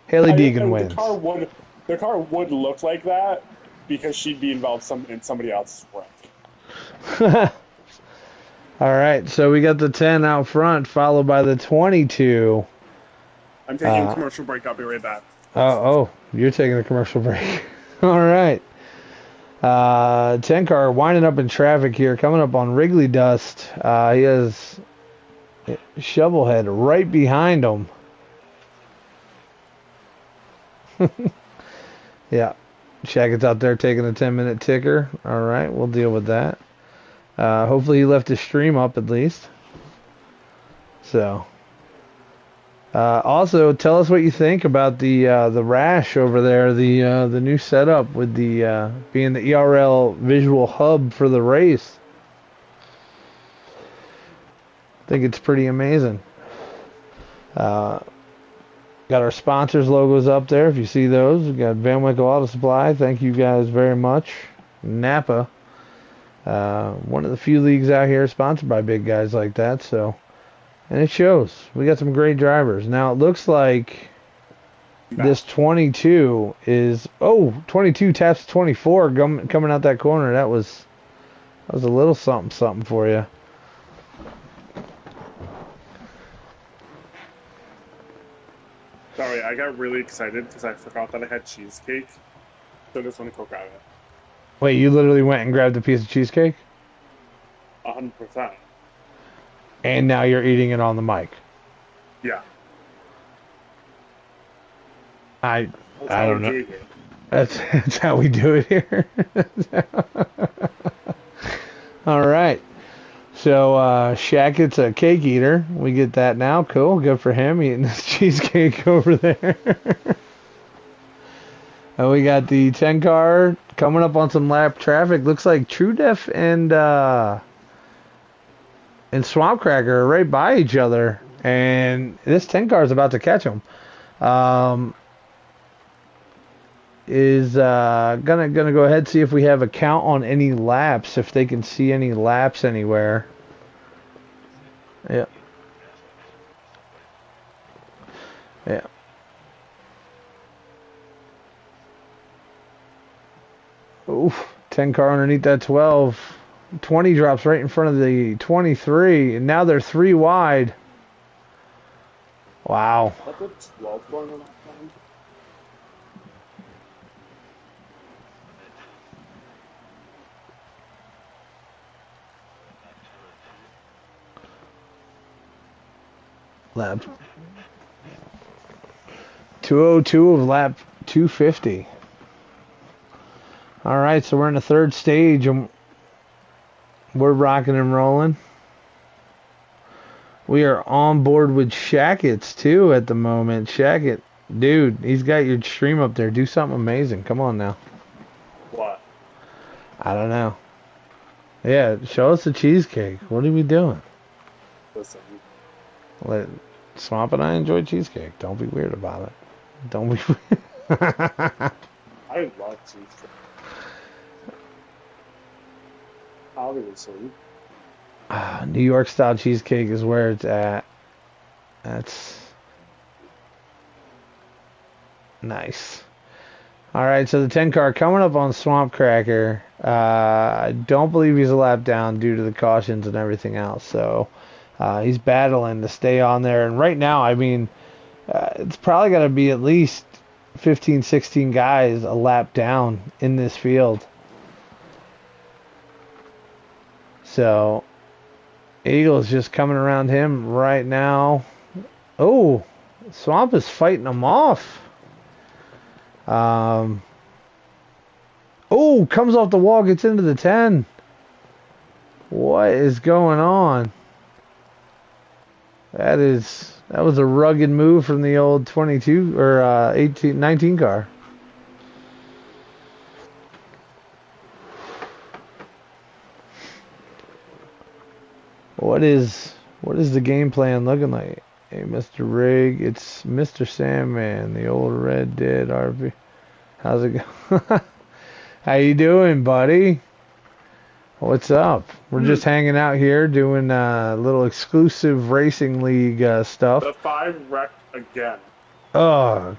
Haley Deegan The car wins. would look like that because she'd be involved in somebody else's wreck. All right, so we got the 10 out front, followed by the 22. I'm taking a commercial break. I'll be right back. Oh, you're taking a commercial break. All right. 10 car winding up in traffic here, coming up on Wrigley Dust. He has Shovelhead right behind him. Yeah. Shackett's out there taking a 10-minute ticker. All right, we'll deal with that. Hopefully he left his stream up at least. So, also tell us what you think about the Rash over there, the new setup with the being the ERL visual hub for the race. I think it's pretty amazing. Got our sponsors logos up there. If you see those, we got Van Winkle Auto Supply. Thank you guys very much. Napa. One of the few leagues out here sponsored by big guys like that, so, and it shows. We got some great drivers. Now it looks like this 22 is 22 taps 24 coming out that corner. That was a little something for you. Sorry, I got really excited because I forgot that I had cheesecake. So I just want to go grab it. Wait, you literally went and grabbed a piece of cheesecake? 100%. And now you're eating it on the mic. Yeah. I don't know. That's how we do it here. All right. So Shackett's a cake eater. We get that now. Cool. Good for him eating this cheesecake over there. And we got the 10 car coming up on some lap traffic. Looks like True Def and Swamp Cracker are right by each other, and this 10 car is about to catch them. Is gonna go ahead and see if we have a count on any laps, if they can see any laps anywhere. Yeah. Yeah. Oof, 10 car underneath that 12. 20 drops right in front of the 23, and now they're 3 wide. Wow. What's the 12 going on that time? Lap 202 of lap 250. All right, so we're in the third stage, and we're rocking and rolling. We are on board with Shackett's too at the moment. Shackett, dude, he's got your stream up there. Do something amazing. Come on now. What? I don't know. Yeah, show us the cheesecake. What are we doing? Listen. Swamp and I enjoy cheesecake. Don't be weird about it. Don't be I love cheesecake. Obviously. New York style cheesecake is where it's at. That's nice. All right, so the 10 car coming up on Swamp Cracker. I don't believe he's a lap down due to the cautions and everything else. So he's battling to stay on there. And right now, I mean, it's probably got to be at least 15, 16 guys a lap down in this field. So Eagle's just coming around him right now. Oh, Swamp is fighting him off. Oh, comes off the wall, gets into the 10. What is going on? That was a rugged move from the old 22 or 19 car. What is the game plan looking like? Hey, Mr. Rig, it's Mr. Sandman, the old Red Dead RV. How's it going? How you doing, buddy? What's up? We're just hanging out here doing a little exclusive racing league stuff. The 5 wrecked again. Oh,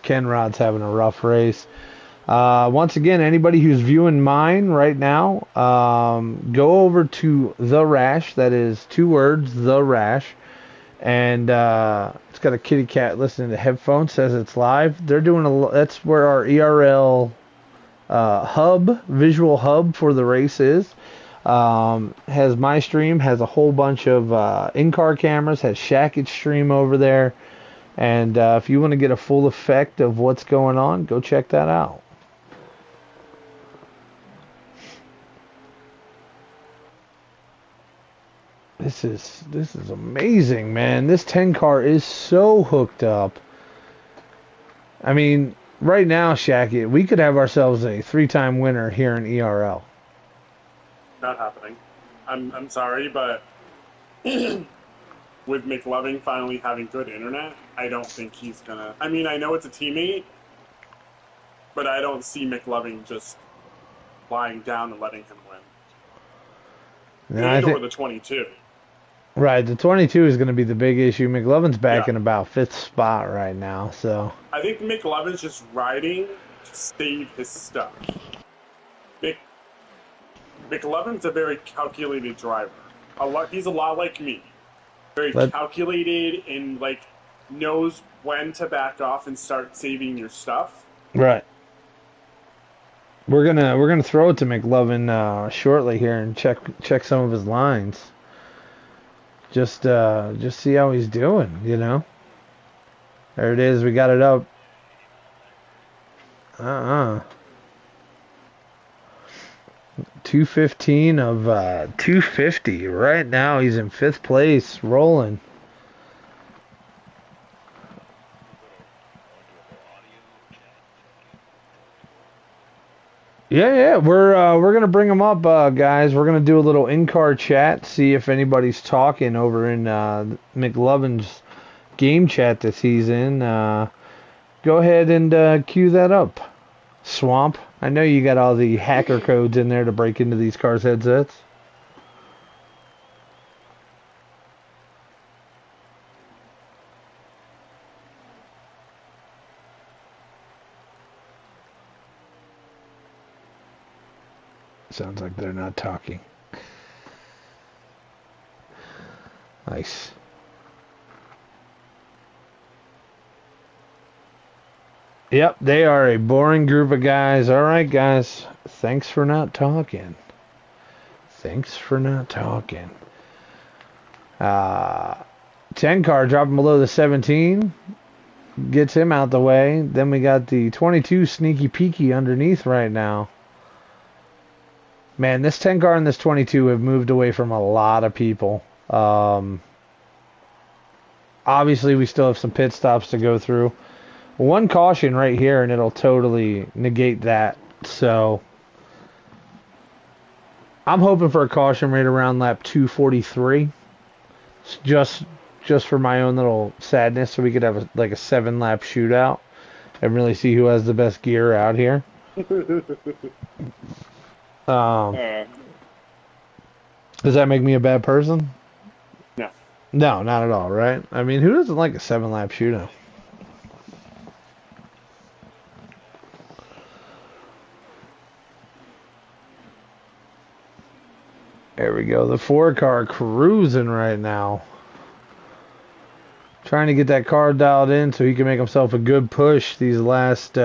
Ken Rod's having a rough race. Once again, anybody who's viewing mine right now, go over to The Rash. That is 2 words, The Rash. And it's got a kitty cat listening to headphones, says it's live. They're doing that's where our ERL visual hub for the race is. Has my stream, has a whole bunch of in-car cameras, has Shackett's stream over there. And if you want to get a full effect of what's going on, go check that out. This is amazing, man. This 10 car is so hooked up. I mean, right now, Shackett, we could have ourselves a 3-time winner here in ERL. Not happening. I'm sorry, but with McLovin finally having good internet, I don't think he's gonna. I mean, I know it's a teammate, but I don't see McLovin just lying down and letting him win. Or the 22. Right, the 22 is going to be the big issue. McLovin's back in about 5th spot right now, so. I think McLovin's just riding to save his stuff. McLovin's a very calculated driver. He's a lot like me. Very calculated and knows when to back off and start saving your stuff. Right. We're gonna throw it to McLovin shortly here and check some of his lines. Just see how he's doing, you know. There it is. We got it up. 215 of 250. Right now he's in 5th place, rolling. Yeah, we're gonna bring him up, guys. We're gonna do a little in-car chat, see if anybody's talking over in McLovin's game chat that he's in. Go ahead and cue that up, Swamp. I know you got all the hacker codes in there to break into these cars' headsets. Sounds like they're not talking. Nice. Yep, they are a boring group of guys. All right, guys. Thanks for not talking. 10 car dropping below the 17. Gets him out the way. Then we got the 22 sneaky peeky underneath right now. Man, this 10 car and this 22 have moved away from a lot of people. Obviously, we still have some pit stops to go through. One caution right here, and it'll totally negate that. So, I'm hoping for a caution right around lap 243. Just for my own little sadness, so we could have a 7-lap shootout and really see who has the best gear out here. Does that make me a bad person? No. No, not at all, right? I mean, who doesn't like a 7-lap shootout? There we go. The 4 car cruising right now. Trying to get that car dialed in so he can make himself a good push these last...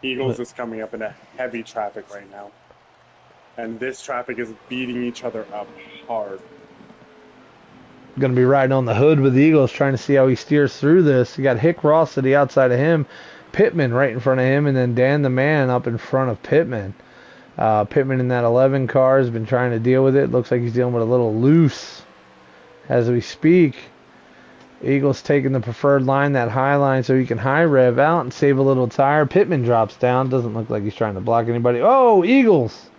Eagles is coming up in a heavy traffic right now. And this traffic is beating each other up hard. Going to be riding on the hood with the Eagles, trying to see how he steers through this. You got Hick Ross to the outside of him, Pittman right in front of him, and then Dan the Man up in front of Pittman. Pittman in that 11 car has been trying to deal with it. Looks like he's dealing with a little loose as we speak. Eagles taking the preferred line, that high line, so he can high rev out and save a little tire. Pittman drops down. Doesn't look like he's trying to block anybody. Oh, Eagles!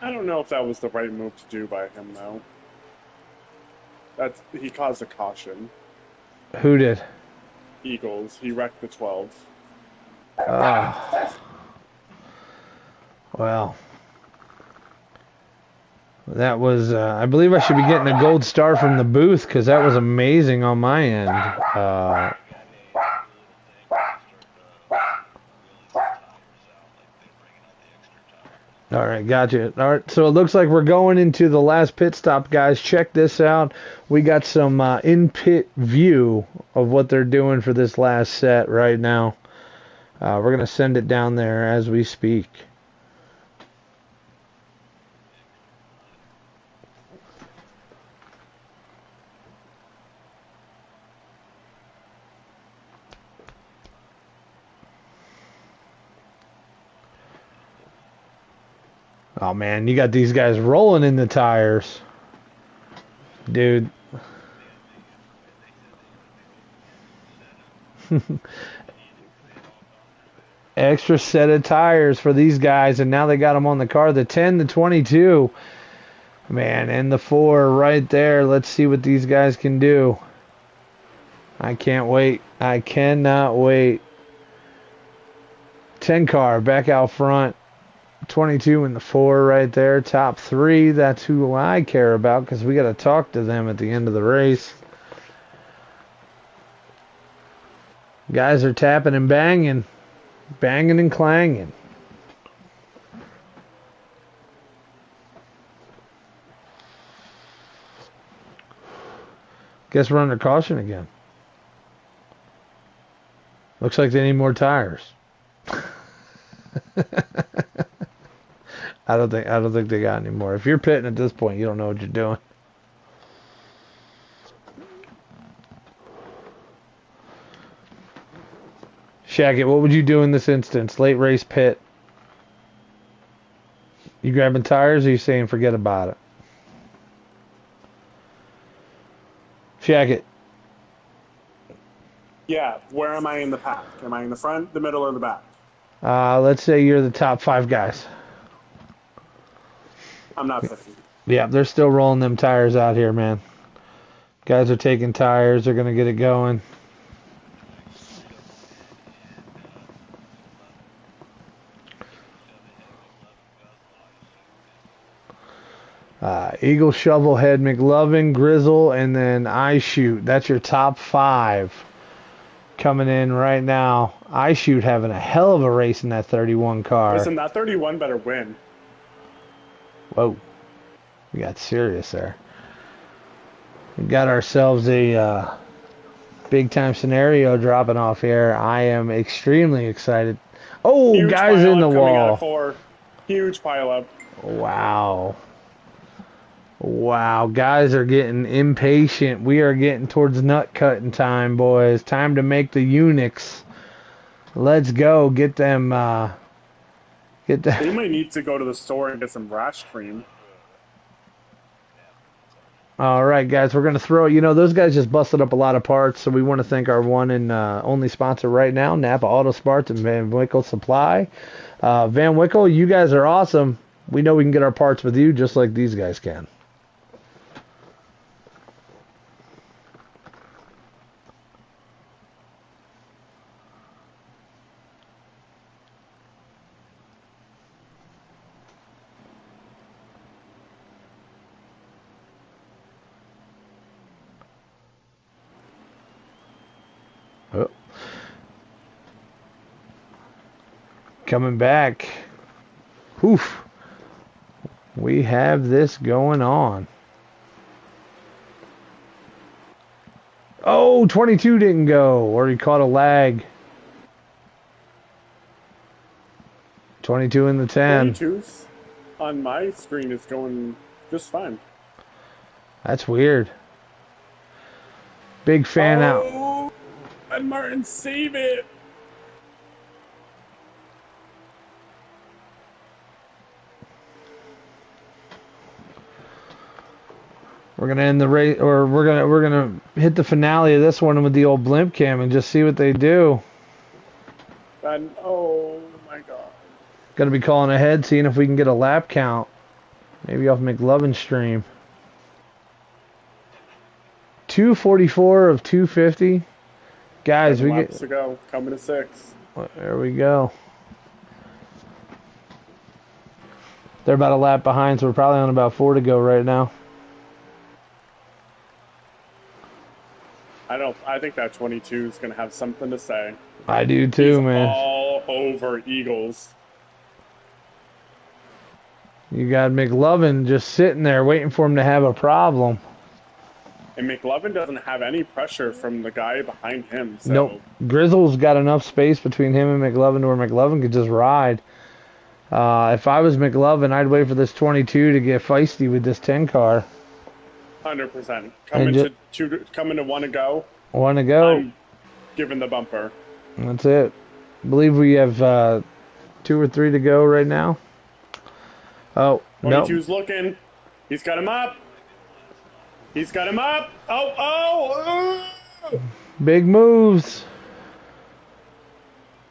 I don't know if that was the right move to do by him, though. He caused a caution. Who did? Eagles. He wrecked the 12. Well, that was, I believe I should be getting a gold star from the booth because that was amazing on my end. All right, gotcha. All right, so it looks like we're going into the last pit stop, guys. Check this out. We got some in-pit view of what they're doing for this last set right now. We're going to send it down there as we speak. Oh, man, you got these guys rolling in the tires. Dude. Extra set of tires for these guys, and now they got them on the car. The 10, the 22. Man, and the 4 right there. Let's see what these guys can do. I can't wait. I cannot wait. 10 car back out front. 22 and the 4 right there. Top 3. That's who I care about because we got to talk to them at the end of the race. Guys are tapping and banging. Banging and clanging. Guess we're under caution again. Looks like they need more tires. I don't think they got any more. If you're pitting at this point, you don't know what you're doing. Shackett, what would you do in this instance? Late race pit. You grabbing tires or you saying forget about it? Shackett. Yeah, where am I in the pack? Am I in the front, the middle, or the back? Let's say you're the top 5 guys. I'm not 50. Yeah, they're still rolling them tires out here, man. Guys are taking tires. They're going to get it going. Eagle, Shovelhead, McLovin, Grizzle, and then I Shoot. That's your top 5 coming in right now. I Shoot having a hell of a race in that 31 car. Listen, that 31 better win. Whoa. We got serious there. We got ourselves a big-time scenario dropping off here. I am extremely excited. Oh, Huge guys in the wall. 4. Huge pileup. Wow. Wow, guys are getting impatient. We are getting towards nut cutting time, boys. Time to make the Unix. Let's go. Get them. They might need to go to the store and get some rash cream. All right, guys, we're going to throw it. You know, those guys just busted up a lot of parts, so we want to thank our one and only sponsor right now, Napa Auto Sparts and Van Wickle Supply. Van Wickle, you guys are awesome. We know we can get our parts with you just like these guys can. Oh. Coming back. Oof. We have this going on. Oh, 22 didn't go, or he caught a lag. 22 in the 10. 22's on my screen is going just fine. That's weird. Big fan out. Oh, and Martin, save it. We're gonna end the race, or we're gonna hit the finale of this one with the old blimp cam and just see what they do. And oh my god. Gonna be calling ahead, seeing if we can get a lap count. Maybe off McLovin's stream. 244 of 250. Guys, we laps get to go. Coming to 6. there we go. They're about a lap behind, so we're probably on about 4 to go right now. I think that 22 is going to have something to say. I do too, He's man. all over Eagles. You got McLovin just sitting there waiting for him to have a problem. And McLovin doesn't have any pressure from the guy behind him. So. Nope. Grizzle's got enough space between him and McLovin to where McLovin could just ride. If I was McLovin, I'd wait for this 22 to get feisty with this 10 car. 100%. Coming to one to go. One to go. I'm giving the bumper. That's it. I believe we have 2 or 3 to go right now. Oh, no. 22's looking. He's got him up. He's got him up. Oh. Big moves.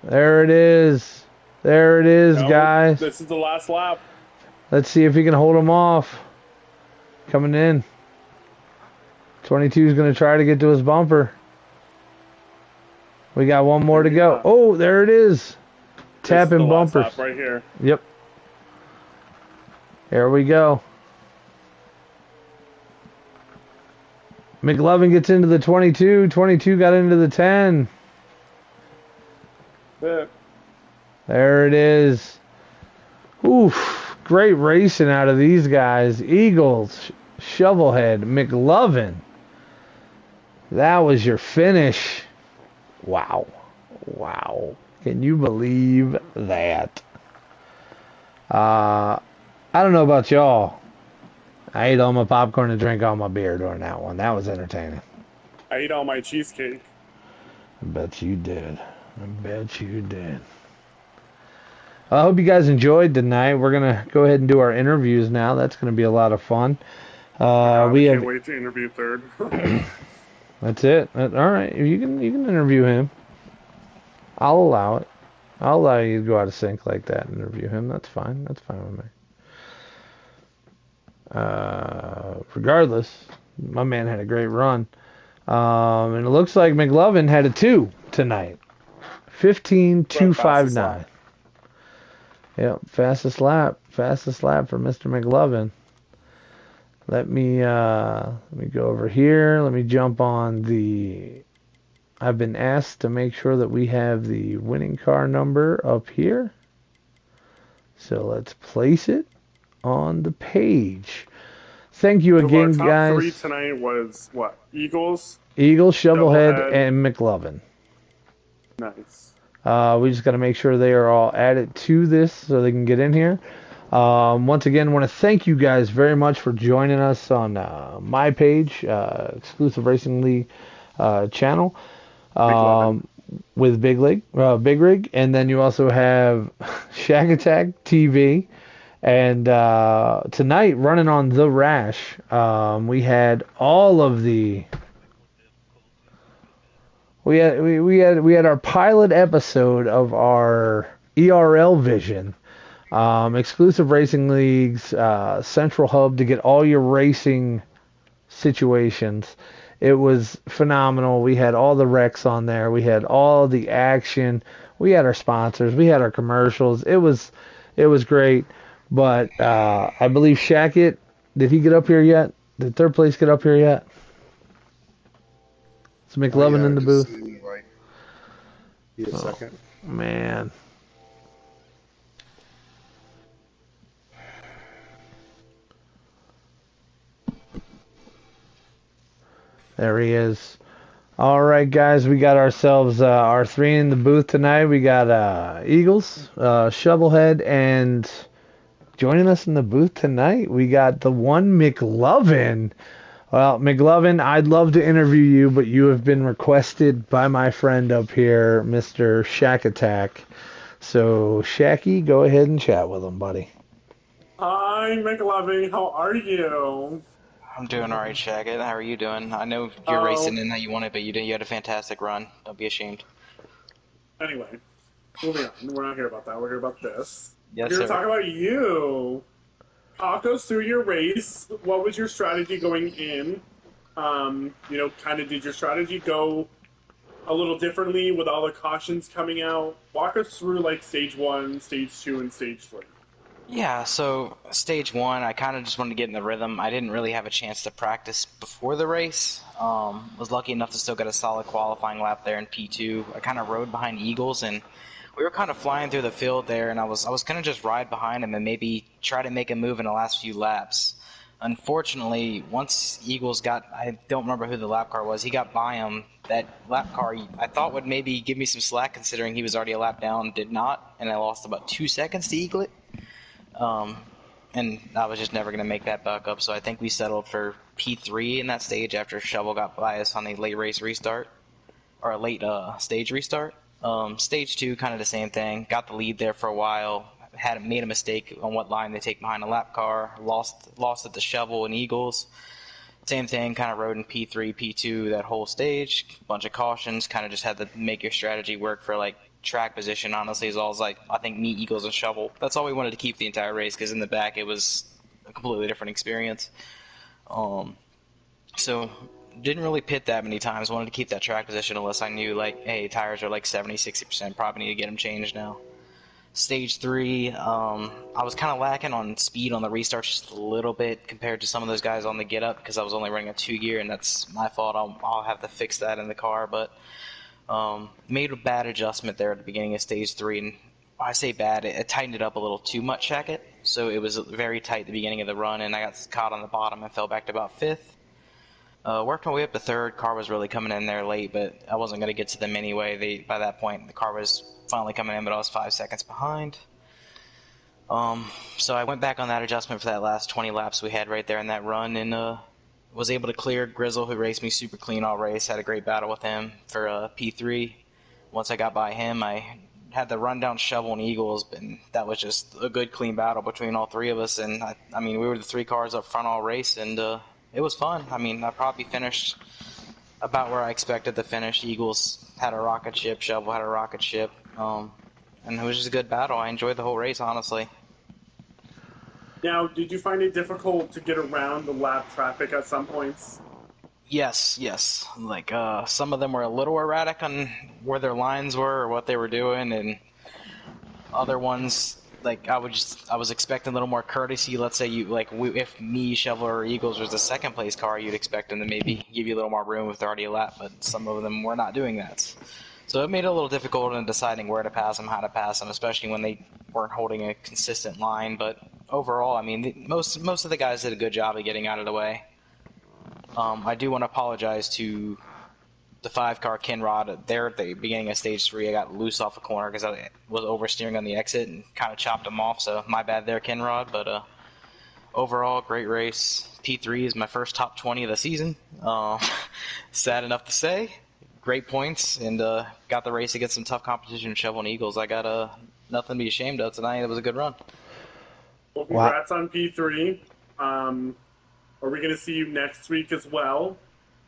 There it is. There it is, guys. This is the last lap. Let's see if he can hold him off. Coming in. 22 is going to try to get to his bumper. We got one more to go. Oh, there it is. Tapping bumpers. Last lap right here. Yep. Here we go. McLovin gets into the 22. 22 got into the 10. Yeah. There it is. Oof. Great racing out of these guys. Eagles, Shovelhead, McLovin. That was your finish. Wow. Wow. Can you believe that? I don't know about y'all. I ate all my popcorn and drank all my beer during that one. That was entertaining. I ate all my cheesecake. I bet you did. I bet you did. I hope you guys enjoyed tonight. We're going to go ahead and do our interviews now. That's going to be a lot of fun. I can't wait to interview third. That's it. All right. You can interview him. I'll allow it. I'll allow you to go out of sync like that and interview him. That's fine. That's fine with me. Regardless, my man had a great run. And it looks like McLovin had a 2 tonight. 15.259. Yep, fastest lap for Mr. McLovin. Let me go over here. Let me jump on the. I've been asked to make sure that we have the winning car number up here. So let's place it on the page. Thank you again, top guys. 3 tonight was what? Eagles, Shovelhead, and McLovin. Nice. We just got to make sure they are all added to this so they can get in here. Once again, I want to thank you guys very much for joining us on my page, Exclusive Racing League channel, with Big Rig, and then you also have Shack Attack TV. And tonight, running on The Rash, we had all of the. We had our pilot episode of our ERL vision, Exclusive Racing League's central hub to get all your racing situations. It was phenomenal. We had all the wrecks on there. We had all the action. We had our sponsors. We had our commercials. It was great. But I believe Shackett, did he get up here yet? Did third place get up here yet? Is McLovin in the booth? A second. Man. There he is. All right, guys, we got ourselves our 3 in the booth tonight. We got Eagles, Shovelhead, and joining us in the booth tonight, we got the one McLovin. Well, McLovin, I'd love to interview you, but you have been requested by my friend up here, Mr. Shack Attack. So, Shacky, go ahead and chat with him, buddy. Hi, McLovin. How are you? I'm doing all right, Shaggett. How are you doing? I know you're racing in that you wanted, but you had a fantastic run. Don't be ashamed. Anyway, moving on. We're not here about that. We're here about this. Yes, We're here sir. to talk about you. Talk us through your race. What was your strategy going in? Kind of did your strategy go a little differently with all the cautions coming out? Walk us through like stage 1, stage 2, and stage 3. Yeah, so stage 1, I kind of just wanted to get in the rhythm. I didn't really have a chance to practice before the race. Was lucky enough to still get a solid qualifying lap there in P2. I kind of rode behind Eagles, and we were kind of flying through the field there, and I was gonna just ride behind him and maybe try to make a move in the last few laps. Unfortunately, once Eagles got, I don't remember who the lap car was, he got by him. That lap car I thought would maybe give me some slack considering he was already a lap down, did not, and I lost about 2 seconds to Eagle it. And I was just never going to make that back up, so I think we settled for P3 in that stage after Shovel got by us on a late race restart, or a late stage restart. Stage 2, kind of the same thing. Got the lead there for a while. Had made a mistake on what line they take behind a lap car. Lost at the Shovel and Eagles. Same thing, kind of rode in P3, P2 that whole stage. Bunch of cautions, kind of just had to make your strategy work for like track position, honestly, is all like, I think, me, Eagles, and Shovel. That's all we wanted to keep the entire race, because in the back it was a completely different experience. So didn't really pit that many times. Wanted to keep that track position unless I knew, like, hey, tires are like 70-60%, probably need to get them changed now. Stage 3, I was kind of lacking on speed on the restarts just a little bit compared to some of those guys on the get up, because I was only running a 2-gear, and that's my fault. I'll have to fix that in the car, but made a bad adjustment there at the beginning of stage 3, and I say bad, it tightened it up a little too much, Shackett. So it was very tight at the beginning of the run, and I got caught on the bottom and fell back to about 5th. Worked my way up to 3rd. Car was really coming in there late, but I wasn't going to get to them anyway. By that point, the car was finally coming in, but I was 5 seconds behind. So I went back on that adjustment for that last 20 laps we had right there in that run, and was able to clear Grizzle, who raced me super clean all race. Had a great battle with him for P3. Once I got by him, I had the run down Shovel and Eagles, and that was just a good clean battle between all 3 of us. And I mean, we were the 3 cars up front all race, and it was fun. I mean, I probably finished about where I expected to finish. Eagles had a rocket ship, Shovel had a rocket ship, and it was just a good battle. I enjoyed the whole race, honestly. Now, did you find it difficult to get around the lap traffic at some points? Yes. Like, some of them were a little erratic on where their lines were or what they were doing, and other ones, like, I was expecting a little more courtesy. Let's say if me, Shovel, or Eagles was the 2nd place car, you'd expect them to maybe give you a little more room if they're already a lap, but some of them were not doing that. So it made it a little difficult in deciding where to pass them, how to pass them, especially when they weren't holding a consistent line. But overall, I mean, most of the guys did a good job of getting out of the way. I do want to apologize to the 5-car Kinrod. There at the beginning of stage 3, I got loose off a corner because I was oversteering on the exit and kind of chopped him off, so my bad there, Kinrod. But overall, great race. P3 is my first top 20 of the season. Sad enough to say. Great points, and got the race against some tough competition, Shovel and Eagles. I got nothing to be ashamed of tonight. It was a good run. Well, congrats on P3. Are we going to see you next week as well?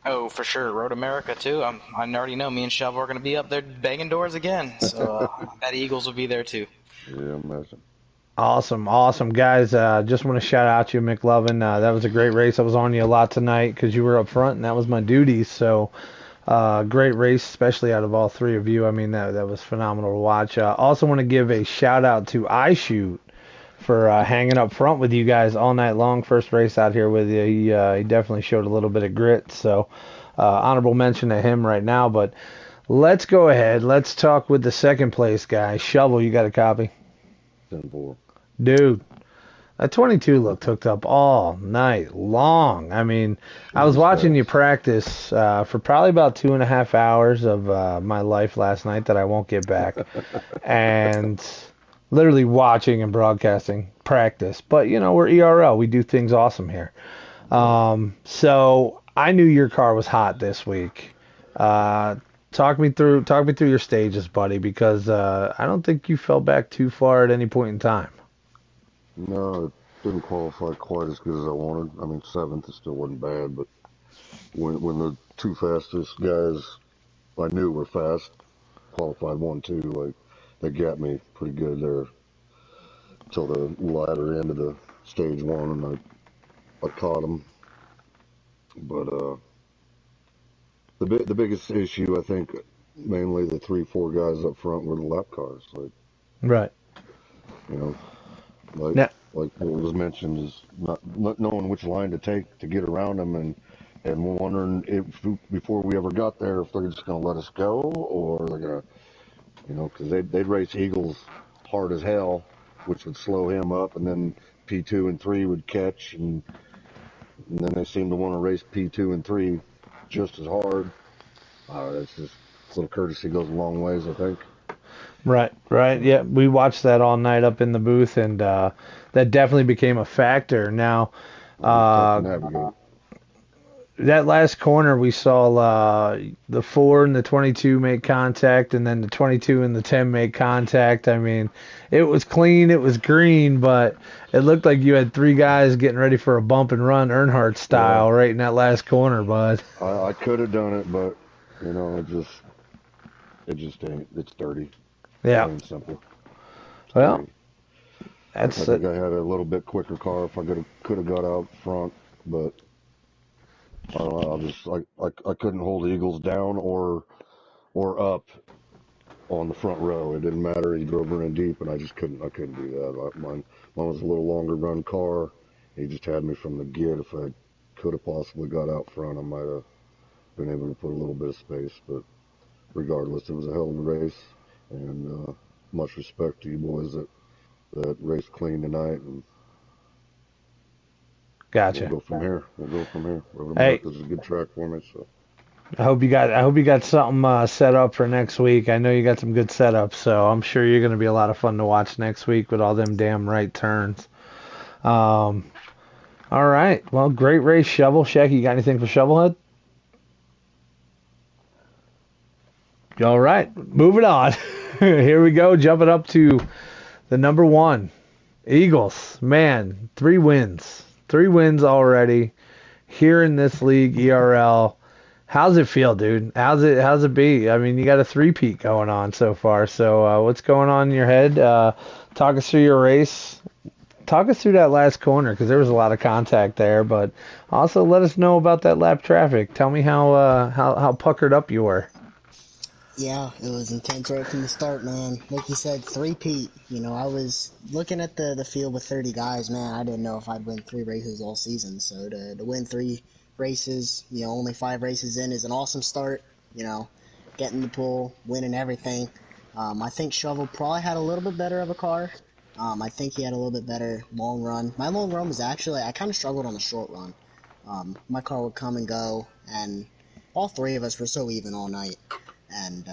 Oh, for sure. Road America, too. I already know me and Shovel are going to be up there banging doors again. So I bet Eagles will be there, too. Yeah, imagine. Awesome, guys. Just want to shout out you, McLovin. That was a great race. I was on you a lot tonight because you were up front, and that was my duty. So great race, especially out of all 3 of you. I mean, that was phenomenal to watch. Also want to give a shout out to iShoot for hanging up front with you guys all night long. First race out here with you. He definitely showed a little bit of grit. So honorable mention to him right now. But let's go ahead. Let's talk with the 2nd place guy. Shovel, you got a copy? 10-4. Dude, that 22 looked hooked up all night long. I mean, I was watching you practice for probably about 2.5 hours of my life last night that I won't get back. And literally watching and broadcasting practice. But, you know, we're ERL. We do things awesome here. So I knew your car was hot this week. Talk me through your stages, buddy, because I don't think you fell back too far at any point in time. No, it didn't qualify quite as good as I wanted. I mean, 7th, it still wasn't bad, but when the 2 fastest guys I knew were fast qualified 1-2, like, they got me pretty good there till the latter end of the stage 1, and I caught them. But the biggest issue, I think, mainly the 3-4 guys up front were the lap cars. Like, right. You know, like now, like what was mentioned is not knowing which line to take to get around them, and wondering if before we ever got there if they're just going to let us go or they're going to You know, because they'd race Eagles hard as hell, which would slow him up, and then P2 and 3 would catch, and then they seem to want to race P2 and 3 just as hard. That's just a little courtesy goes a long ways, I think. Right. Yeah, we watched that all night up in the booth, and that definitely became a factor. Now, It was tough to uh, navigate. that last corner, we saw the 4 and the 22 make contact, and then the 22 and the 10 make contact. I mean, it was clean, it was green, but it looked like you had 3 guys getting ready for a bump and run Earnhardt Yeah, style right in that last corner, bud. I could have done it, but you know, it just ain't. It's dirty, Yeah. plain and simple. It's Well, dirty. I that's think it. I had a little bit quicker car if I could have got out front, but I don't know. I couldn't hold the Eagles down or up on the front row. It didn't matter. He drove running deep, and I couldn't do that. Mine was a little longer run car. He just had me from the get. If I could have possibly got out front, I might have been able to put a little bit of space. But regardless, it was a hell of a race, and much respect to you boys that raced clean tonight, and we'll Gotcha. go from here. Road Hey, America is a good track for me, so I hope you got something set up for next week. I know you got some good setups, so I'm sure you're going to be a lot of fun to watch next week with all them damn right turns. Um, all right. Well, great race, Shovel. Shaq, you got anything for Shovelhead? All right. Moving on. Here we go. Jumping up to the number 1. Eagles. Man, 3 wins. 3 wins already here in this league, ERL. How's it feel, dude? How's it be? I mean, you got a three-peat going on so far. So what's going on in your head? Talk us through your race. Talk us through that last corner because there was a lot of contact there. But also let us know about that lap traffic. Tell me how puckered up you were. Yeah, it was intense right from the start, man. Like you said, three-peat. You know, I was looking at the field with 30 guys, man. I didn't know if I'd win 3 races all season. So to win 3 races, you know, only 5 races in is an awesome start. You know, getting the pool, winning everything. I think Shovel probably had a little bit better of a car. I think he had a little bit better long run. My long run was actually, I kind of struggled on the short run. My car would come and go, and all 3 of us were so even all night. And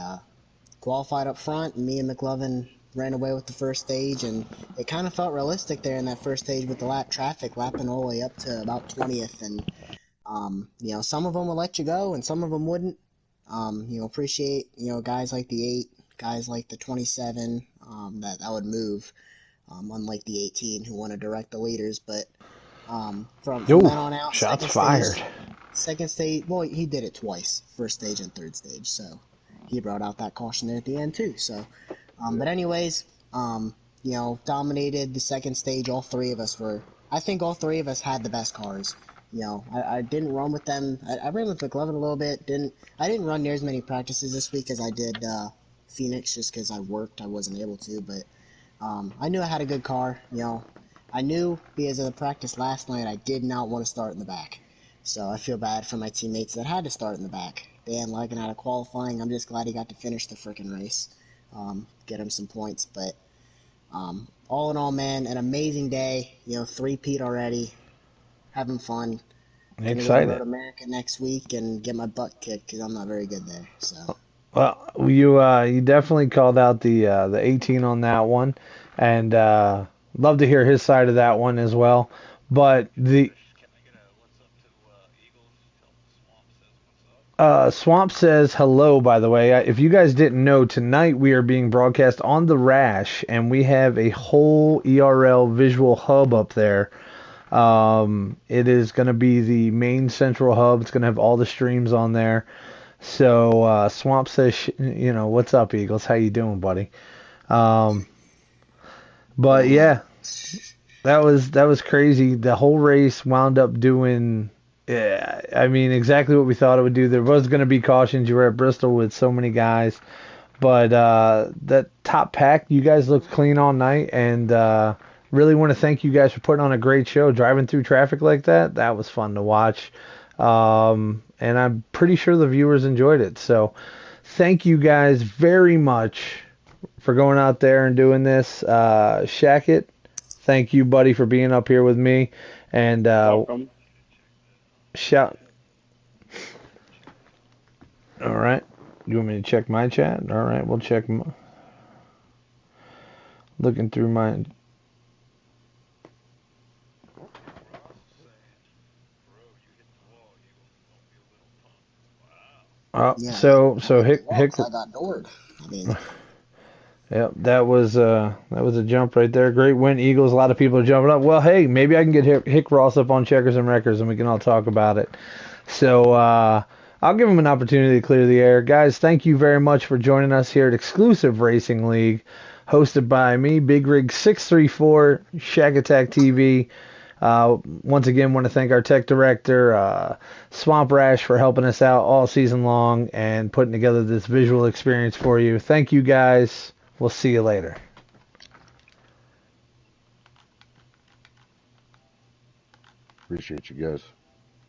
qualified up front, and me and McLovin ran away with the first stage, and it kind of felt realistic there in that first stage with the lap traffic lapping all the way up to about 20th, and you know, some of them will let you go, and some of them wouldn't. You know, appreciate, you know, guys like the 8, guys like the 27, that would move, unlike the 18 who want to direct the leaders, but from Yo, then on out, shots fired. second stage, well, he did it twice, first stage and third stage, so he brought out that caution there at the end too. So, but anyways, you know, dominated the second stage. All 3 of us were. I think all 3 of us had the best cars. You know, I didn't run with them. I ran with McLovin a little bit. I didn't run near as many practices this week as I did Phoenix, just because I worked. I wasn't able to, but I knew I had a good car. You know, I knew because of the practice last night, I did not want to start in the back. So I feel bad for my teammates that had to start in the back. Dan Lagging out of qualifying. I'm just glad he got to finish the freaking race, get him some points. But all in all, man, an amazing day. You know, three-peat already, having fun. Gonna go to Road Excited. America next week and get my butt kicked because I'm not very good there. So Well, you definitely called out the 18 on that one, and love to hear his side of that one as well. But the Swamp says hello, by the way. If you guys didn't know, tonight we are being broadcast on the Rash, and we have a whole ERL visual hub up there. It is going to be the main central hub. It's going to have all the streams on there. So Swamp says, what's up, Eagles? How you doing, buddy? Um, but going on? yeah, that was crazy. The whole race wound up doing, yeah, I mean, exactly what we thought it would do. There was going to be cautions. You were at Bristol with so many guys, but that top pack, you guys looked clean all night, and really want to thank you guys for putting on a great show. Driving through traffic like that was fun to watch. And I'm pretty sure the viewers enjoyed it. So thank you guys very much for going out there and doing this. Shackett, thank you, buddy, for being up here with me. And Welcome. shout. All right. You want me to check my chat? All right, we'll check. Looking through my. Oh, Yeah, so I hit Hick the wall Hick. 'cause I got doored. I mean, Yep, that was a jump right there. Great win, Eagles. A lot of people are jumping up. Well, hey, maybe I can get Hick Ross up on Checkers and Wreckers, and we can all talk about it. So I'll give him an opportunity to clear the air, guys. Thank you very much for joining us here at Exclusive Racing League, hosted by me, Big Rig 634, Shack Attack TV. Once again, want to thank our tech director, Swamp Rash, for helping us out all season long and putting together this visual experience for you. Thank you, guys. We'll see you later. Appreciate you guys.